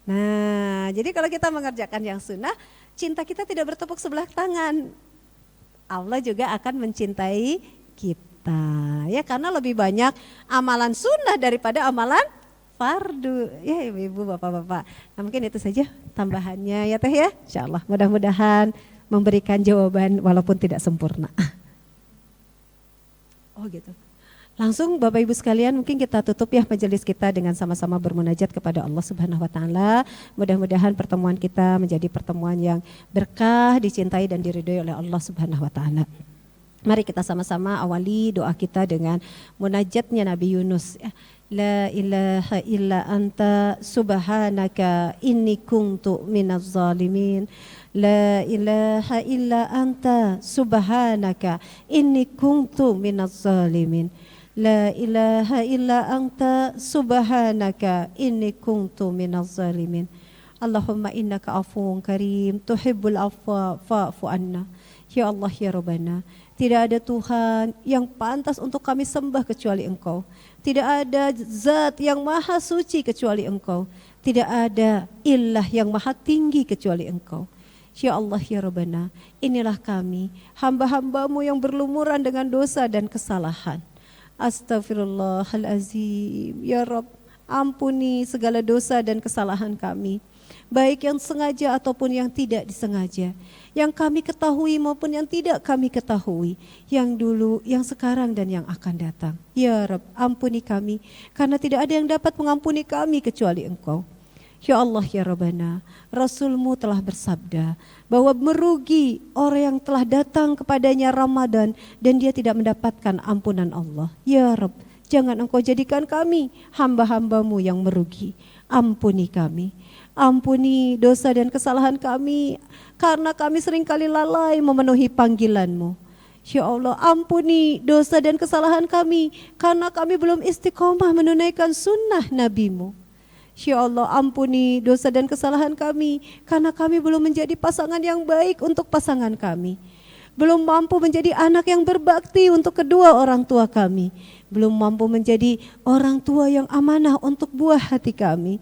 Nah jadi kalau kita mengerjakan yang sunnah, cinta kita tidak bertepuk sebelah tangan. Allah juga akan mencintai kita. Ya karena lebih banyak amalan sunnah daripada amalan fardu. Ya ibu-ibu, bapak-bapak. Nah mungkin itu saja tambahannya ya teh ya. Insyaallah mudah-mudahan memberikan jawaban walaupun tidak sempurna. Oh gitu. Langsung Bapak Ibu sekalian mungkin kita tutup ya majelis kita dengan sama-sama bermunajat kepada Allah Subhanahu wa taala. Mudah-mudahan pertemuan kita menjadi pertemuan yang berkah, dicintai dan diridhoi oleh Allah Subhanahu wa taala. Mari kita sama-sama awali doa kita dengan munajatnya Nabi Yunus. La ilaha illa anta subhanaka inni kuntu minaz zalimin. La ilaha illa anta subhanaka inni kuntu minaz zalimin. La ilaha illa anta subhanaka inni kuntu minaz zalimin. Allahumma innaka afuwun karim tuhibbul afwa fa'fu anna. Ya Allah ya Rabbana, tidak ada Tuhan yang pantas untuk kami sembah kecuali Engkau. Tidak ada zat yang maha suci kecuali Engkau. Tidak ada ilah yang maha tinggi kecuali Engkau. Ya Allah ya Rabbana, inilah kami, hamba-hambamu yang berlumuran dengan dosa dan kesalahan. Astaghfirullahalazim. Ya Rabb, ampuni segala dosa dan kesalahan kami, baik yang sengaja ataupun yang tidak disengaja, yang kami ketahui maupun yang tidak kami ketahui, yang dulu, yang sekarang dan yang akan datang. Ya Rabb, ampuni kami karena tidak ada yang dapat mengampuni kami kecuali Engkau. Ya Allah ya Rabbana, Rasulmu telah bersabda bahwa merugi orang yang telah datang kepadanya Ramadan dan dia tidak mendapatkan ampunan Allah. Ya Rabb, jangan Engkau jadikan kami hamba-hambamu yang merugi. Ampuni kami, ampuni dosa dan kesalahan kami karena kami seringkali lalai memenuhi panggilan-Mu. Ya Allah, ampuni dosa dan kesalahan kami karena kami belum istiqomah menunaikan sunnah Nabi-Mu. Ya Allah, ampuni dosa dan kesalahan kami karena kami belum menjadi pasangan yang baik untuk pasangan kami. Belum mampu menjadi anak yang berbakti untuk kedua orang tua kami. Belum mampu menjadi orang tua yang amanah untuk buah hati kami.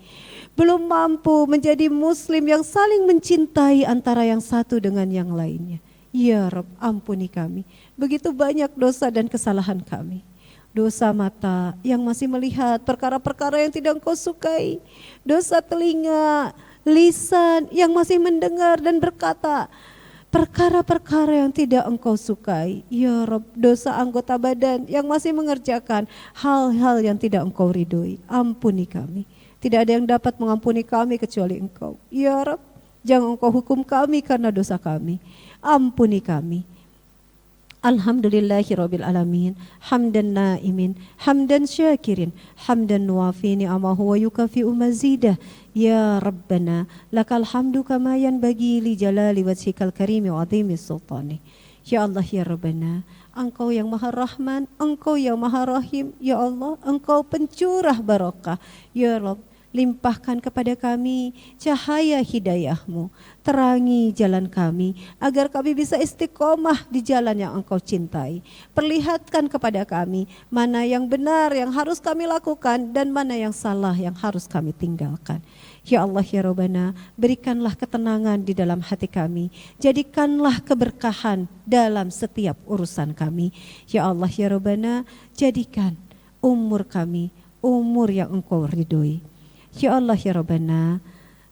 Belum mampu menjadi muslim yang saling mencintai antara yang satu dengan yang lainnya. Ya Rabb, ampuni kami. Begitu banyak dosa dan kesalahan kami. Dosa mata yang masih melihat perkara-perkara yang tidak Engkau sukai. Dosa telinga, lisan yang masih mendengar dan berkata perkara-perkara yang tidak Engkau sukai. Ya Rabb, dosa anggota badan yang masih mengerjakan hal-hal yang tidak Engkau ridhoi. Ampuni kami. Tidak ada yang dapat mengampuni kami kecuali Engkau. Ya Rabb, jangan Engkau hukum kami karena dosa kami. Ampuni kami. Alhamdulillahirabbil alamin, hamdan naimin, hamdan syakirin, hamdan wafi ni'amahu wa yukafi'u mazidah. Ya Rabbana, lakal hamdu kama yanbaghi li jalali wajhikal karimi wa azimi sultani. Ya Allah ya Rabbana, Engkau yang Maha Rahman, Engkau yang Maha Rahim. Ya Allah, Engkau pencurah barakah. Ya Rabb, limpahkan kepada kami cahaya hidayah-Mu, terangi jalan kami agar kami bisa istiqomah di jalan yang Engkau cintai. Perlihatkan kepada kami mana yang benar yang harus kami lakukan dan mana yang salah yang harus kami tinggalkan. Ya Allah ya Rabbana, berikanlah ketenangan di dalam hati kami, jadikanlah keberkahan dalam setiap urusan kami. Ya Allah ya Rabbana, jadikan umur kami umur yang Engkau ridhoi. Ya Allah ya Rabbana,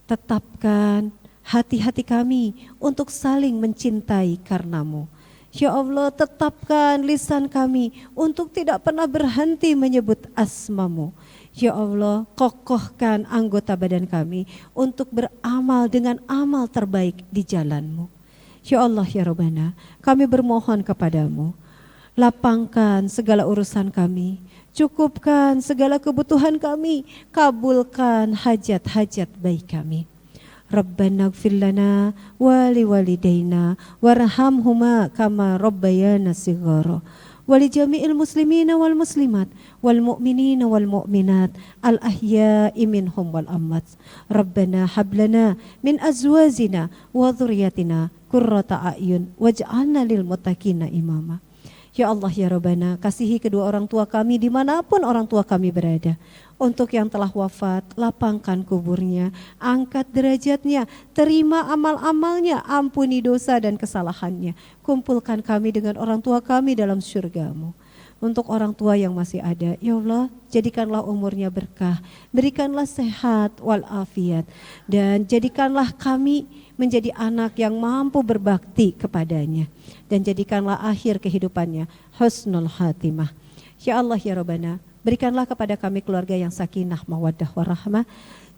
tetapkan hati-hati kami untuk saling mencintai karena-Mu. Ya Allah, tetapkan lisan kami untuk tidak pernah berhenti menyebut asma-Mu. Ya Allah, kokohkan anggota badan kami untuk beramal dengan amal terbaik di jalan-Mu. Ya Allah ya Rabbana, kami bermohon kepadamu, lapangkan segala urusan kami, cukupkan segala kebutuhan kami, kabulkan hajat-hajat baik kami. Rabbana ighfir lana wa liwalidayna warhamhuma kama rabbayana shighara wa li jami'il muslimina wal muslimat wal mu'minina wal mu'minat al ahya'i minhum wal amwat. Rabbana hab lana min azwajina wa dhurriyyatina qurrata a'yun waj'alna lil muttaqina imama. Ya Allah ya Rabbana, kasihi kedua orang tua kami dimanapun orang tua kami berada. Untuk yang telah wafat, lapangkan kuburnya, angkat derajatnya, terima amal-amalnya, ampuni dosa dan kesalahannya. Kumpulkan kami dengan orang tua kami dalam syurga-Mu. Untuk orang tua yang masih ada, ya Allah, jadikanlah umurnya berkah, berikanlah sehat walafiat, dan jadikanlah kami menjadi anak yang mampu berbakti kepadanya, dan jadikanlah akhir kehidupannya husnul khatimah. Ya Allah ya Rabbana, berikanlah kepada kami keluarga yang sakinah, mawaddah, warahmah.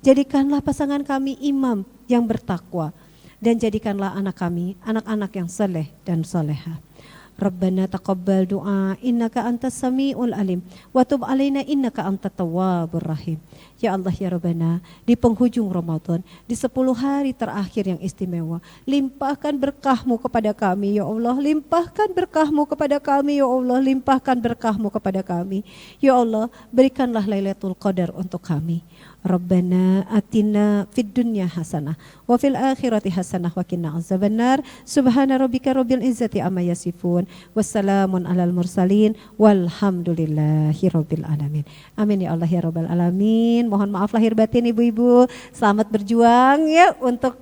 Jadikanlah pasangan kami imam yang bertakwa, dan jadikanlah anak kami anak-anak yang saleh dan salehah. Rabbana taqabbal du'a innaka antas samiul alim wa tub alaina innaka antat tawwabur rahim. Ya Allah ya Rabbana, di penghujung Ramadan, di 10 hari terakhir yang istimewa, limpahkan berkah-Mu kepada kami ya Allah, limpahkan berkah-Mu kepada kami ya Allah, limpahkan berkah-Mu kepada kami ya Allah. Berikanlah Lailatul Qadar untuk kami. Rabbana atina fid dunya hasanah wa fil akhirati hasanah wa qina azabannar. Subhana rabbika rabbil izzati amma yasifun, wassalamun alal mursalin, walhamdulillahi rabbil alamin. Amin ya Allah ya rabbal alamin. Mohon maaf lahir batin ibu-ibu. Selamat berjuang ya untuk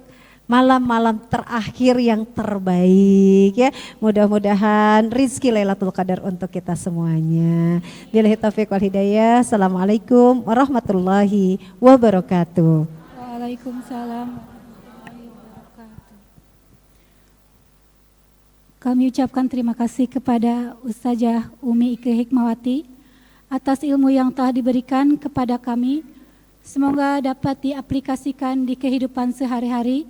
malam-malam terakhir yang terbaik ya. Mudah-mudahan rizki Lailatul Qadar untuk kita semuanya. Billahi taufiq wal hidayah. Assalamualaikum warahmatullahi wabarakatuh. Waalaikumsalam warahmatullahi wabarakatuh. Kami ucapkan terima kasih kepada Ustazah Umi Ike Hikmawati atas ilmu yang telah diberikan kepada kami. Semoga dapat diaplikasikan di kehidupan sehari-hari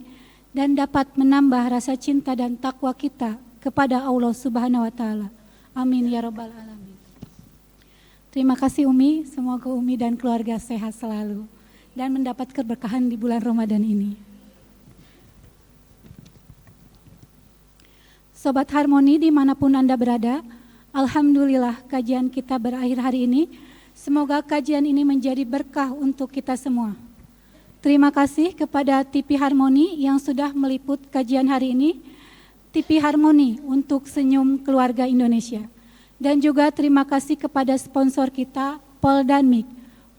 dan dapat menambah rasa cinta dan takwa kita kepada Allah Subhanahu wa taala. Amin ya rabbal alamin. Terima kasih Umi, semoga Umi dan keluarga sehat selalu dan mendapat keberkahan di bulan Ramadan ini. Sobat Harmoni dimanapun Anda berada, alhamdulillah kajian kita berakhir hari ini. Semoga kajian ini menjadi berkah untuk kita semua. Terima kasih kepada TV Harmoni yang sudah meliput kajian hari ini, TV Harmoni untuk senyum keluarga Indonesia. Dan juga terima kasih kepada sponsor kita, Pol dan Mik.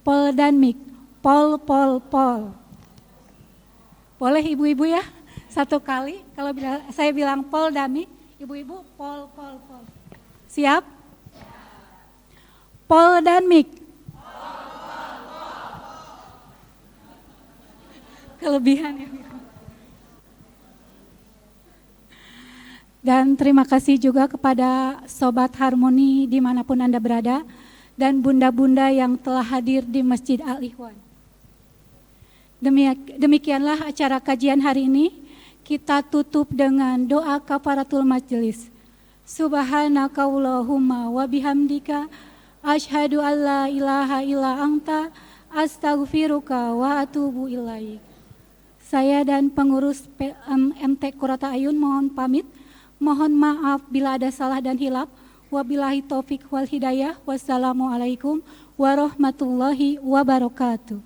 Pol dan Mik, Pol. Boleh ibu-ibu ya, satu kali kalau saya bilang Pol dan Mik, ibu-ibu Pol. Siap? Pol dan Mik. Kelebihan ya. Dan terima kasih juga kepada Sobat Harmoni dimanapun Anda berada dan bunda-bunda yang telah hadir di Masjid Al-Ikhwan. Demikianlah acara kajian hari ini. Kita tutup dengan doa kafaratul majelis. Subhanakallahumma wa bihamdika asyhadu an la ilaha illa anta astaghfiruka wa atubu ilaik. Saya dan pengurus MT Qurrata Ayun mohon pamit. Mohon maaf bila ada salah dan hilaf. Wabillahi taufik wal hidayah. Wassalamualaikum warahmatullahi wabarakatuh.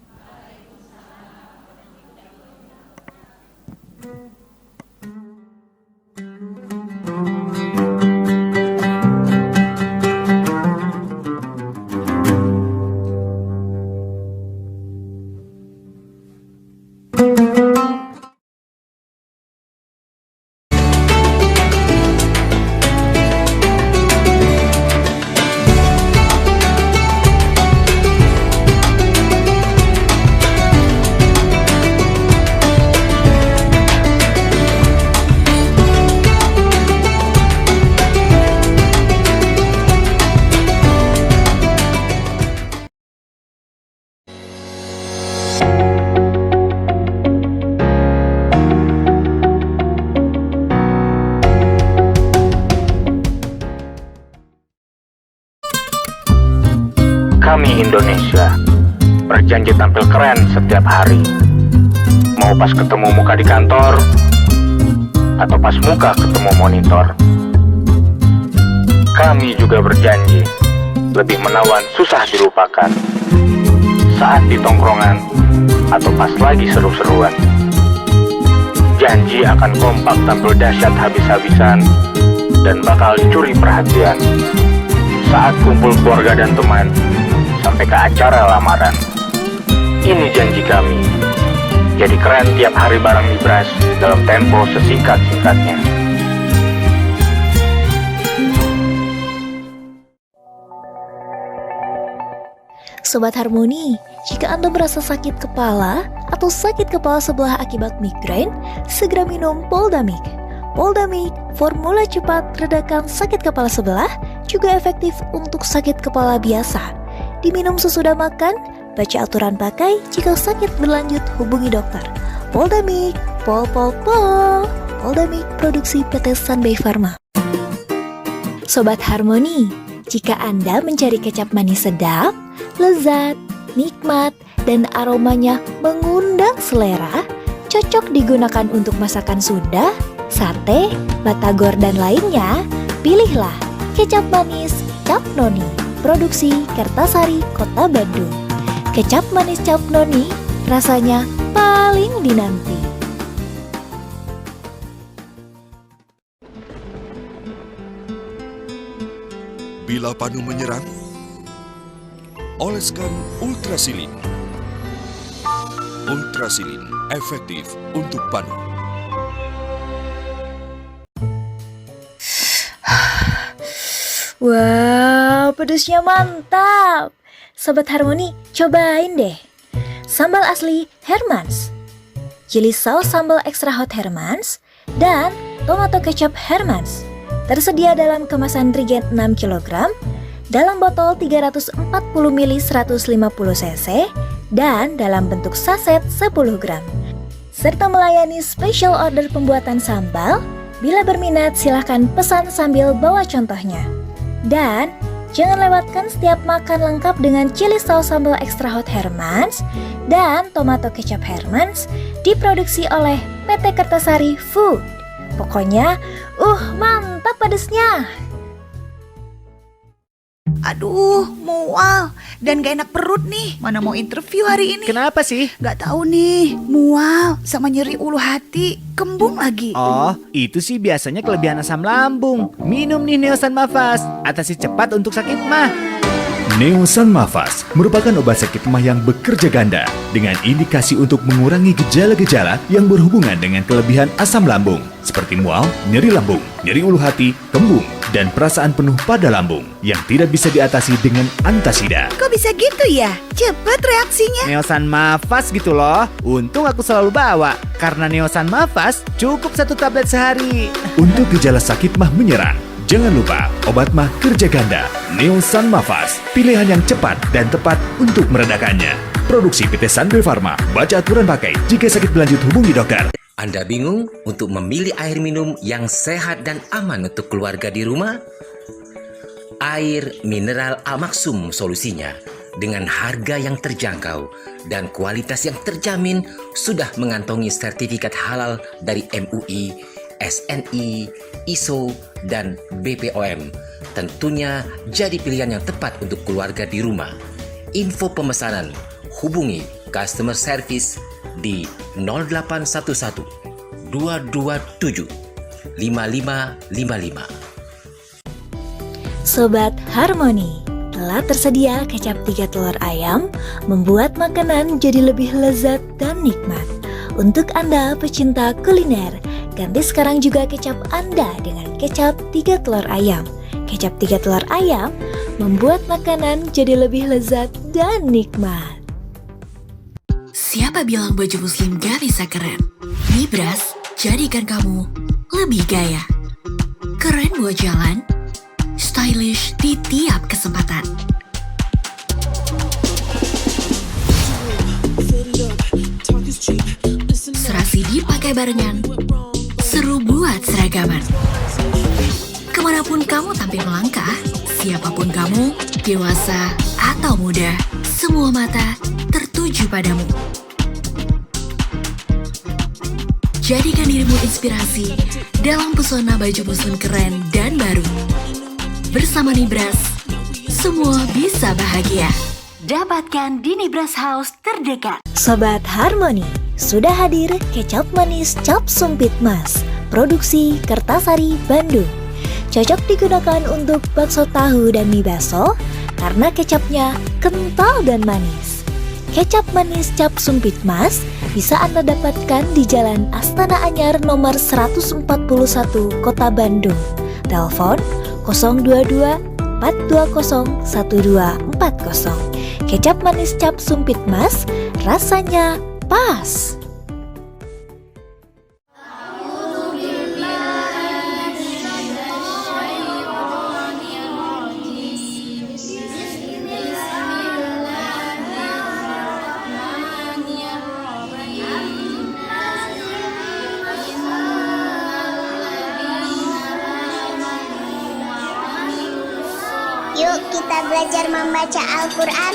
Kami Indonesia berjanji tampil keren setiap hari. Mau pas ketemu muka di kantor, atau pas muka ketemu monitor. Kami juga berjanji lebih menawan susah dilupakan. Saat di tongkrongan, atau pas lagi seru-seruan. Janji akan kompak tampil dahsyat habis-habisan, dan bakal curi perhatian. Saat kumpul keluarga dan teman, sampai ke acara lamaran. Ini janji kami. Jadi keren tiap hari bareng Libras dalam tempo sesingkat-singkatnya. Sobat Harmoni, jika Anda merasa sakit kepala atau sakit kepala sebelah akibat migrain, segera minum Poldamik. Poldamik, formula cepat redakan sakit kepala sebelah, juga efektif untuk sakit kepala biasa. Diminum sesudah makan, baca aturan pakai, jika sakit berlanjut hubungi dokter. Poldamik, pol. Poldamik produksi PT Sunbay Pharma. Sobat Harmoni, jika Anda mencari kecap manis sedap, lezat, nikmat, dan aromanya mengundang selera, cocok digunakan untuk masakan Sunda, sate, batagor, dan lainnya, pilihlah kecap manis Cap Noni, produksi Kertasari, Kota Bandung. Kecap manis Cap Noni, rasanya paling dinanti. Bila panu menyerang, oleskan Ultrasilin. Ultrasilin efektif untuk panu. Wow, pedasnya mantap. Sobat Harmoni, cobain deh. Sambal asli Hermans, chili sauce sambal extra hot Hermans, dan tomato kecap Hermans. Tersedia dalam kemasan Regen 6 kg, dalam botol 340 ml 150 cc, dan dalam bentuk saset 10 gram. Serta melayani special order pembuatan sambal. Bila berminat silahkan pesan sambil bawa contohnya. Dan jangan lewatkan setiap makan lengkap dengan chili sauce sambal extra hot Hermans dan tomato kecap Hermans, diproduksi oleh PT Kertasari Food. Pokoknya, mantap pedesnya. Aduh, mual dan gak enak perut nih. Mana mau interview hari ini? Kenapa sih? Gak tahu nih, mual sama nyeri ulu hati, kembung lagi. Oh, itu sih biasanya kelebihan asam lambung. Minum nih Neosan Mafas, atasi cepat untuk sakit mah. Neosan Mafas merupakan obat sakit mah yang bekerja ganda dengan indikasi untuk mengurangi gejala-gejala yang berhubungan dengan kelebihan asam lambung seperti mual, nyeri lambung, nyeri ulu hati, kembung, dan perasaan penuh pada lambung yang tidak bisa diatasi dengan antasida. Kok bisa gitu ya? Cepet reaksinya. Neosan Mafas gitu loh. Untung aku selalu bawa, karena Neosan Mafas cukup 1 tablet sehari. Untuk gejala sakit mah menyerang, jangan lupa obat mah kerja ganda. Neosan Mafas, pilihan yang cepat dan tepat untuk meredakannya. Produksi PT Sunbay Pharma. Baca aturan pakai. Jika sakit berlanjut hubungi dokter. Anda bingung untuk memilih air minum yang sehat dan aman untuk keluarga di rumah? Air mineral Al-Maksum solusinya. Dengan harga yang terjangkau dan kualitas yang terjamin, sudah mengantongi sertifikat halal dari MUI, SNI, ISO, dan BPOM. Tentunya jadi pilihan yang tepat untuk keluarga di rumah. Info pemesanan, hubungi customer service di 0811 227 5555. Sobat Harmoni, telah tersedia kecap 3 telur ayam, membuat makanan jadi lebih lezat dan nikmat. Untuk Anda pecinta kuliner, ganti sekarang juga kecap Anda dengan kecap 3 telur ayam. Kecap 3 telur ayam membuat makanan jadi lebih lezat dan nikmat. Siapa bilang baju muslim gak bisa keren? Mibras jadikan kamu lebih gaya. Keren buat jalan, stylish di tiap kesempatan. Serasi dipakai barengan, seru buat seragaman. Kemanapun kamu tampil melangkah, siapapun kamu, dewasa atau muda, semua mata tertuju padamu. Jadikan dirimu inspirasi dalam pesona baju muslim keren dan baru. Bersama Nibras, semua bisa bahagia. Dapatkan di Nibras House terdekat. Sobat Harmoni, sudah hadir kecap manis cap sumpit mas, produksi Kertasari, Bandung. Cocok digunakan untuk bakso tahu dan mie baso karena kecapnya kental dan manis. Kecap manis cap sumpit mas bisa Anda dapatkan di Jalan Astana Anyar nomor 141 Kota Bandung. Telepon 022 420 1240. Kecap manis cap sumpit mas, rasanya pas. Yuk kita belajar membaca Al-Quran.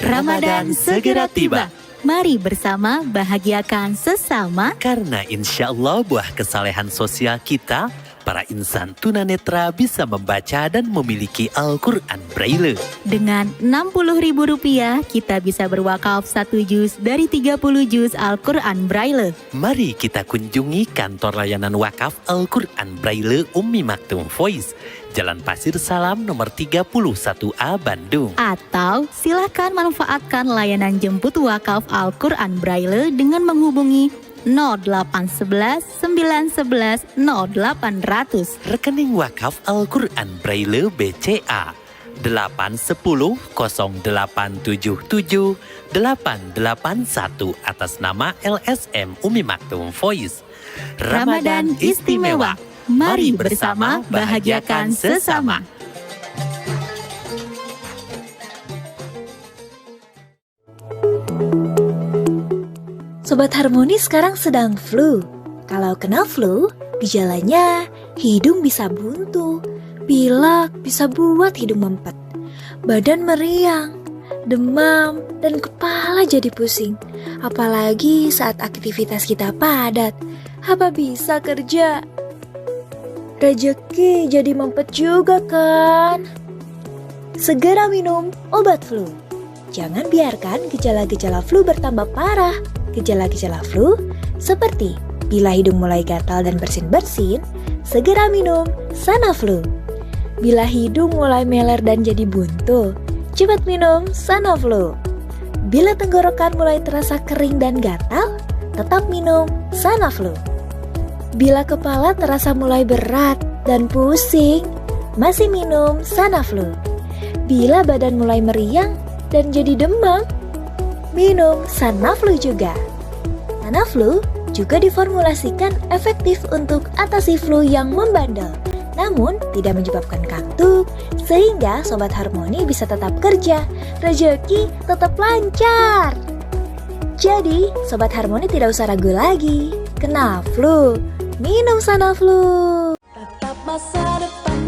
Ramadan segera tiba. Mari bersama bahagiakan sesama. Karena insya Allah buah kesalehan sosial kita, para insan tunanetra bisa membaca dan memiliki Al-Quran Braille. Dengan Rp60.000 kita bisa berwakaf 1 juz dari 30 juz Al-Quran Braille. Mari kita kunjungi kantor layanan wakaf Al-Quran Braille Ummi Maktum Voice, Jalan Pasir Salam nomor 31A Bandung. Atau silakan manfaatkan layanan jemput wakaf Al-Quran Braille dengan menghubungi 0811 911 0800. Rekening wakaf Al-Quran Braille BCA 810 0877 881 atas nama LSM Ummi Maktum Voice. Ramadan istimewa. Mari bersama bahagiakan sesama. Sobat Harmoni sekarang sedang flu. Kalau kena flu, gejalanya hidung bisa buntu, pilek bisa buat hidung mempet, badan meriang, demam, dan kepala jadi pusing. Apalagi saat aktivitas kita padat, apa bisa kerja? Rezeki jadi mempet juga kan? Segera minum obat flu. Jangan biarkan gejala-gejala flu bertambah parah. Gejala-gejala flu seperti bila hidung mulai gatal dan bersin-bersin, segera minum Sanaflu. Bila hidung mulai meler dan jadi buntu, cepat minum Sanaflu. Bila tenggorokan mulai terasa kering dan gatal, tetap minum Sanaflu. Bila kepala terasa mulai berat dan pusing, masih minum Sanaflu. Bila badan mulai meriang dan jadi demam, minum Sanaflu juga. Sanaflu juga diformulasikan efektif untuk atasi flu yang membandel, namun tidak menyebabkan kantuk, sehingga Sobat Harmoni bisa tetap kerja, rezeki tetap lancar. Jadi, Sobat Harmoni tidak usah ragu lagi. Kena flu, minum Sanaflu. Tetap masa depan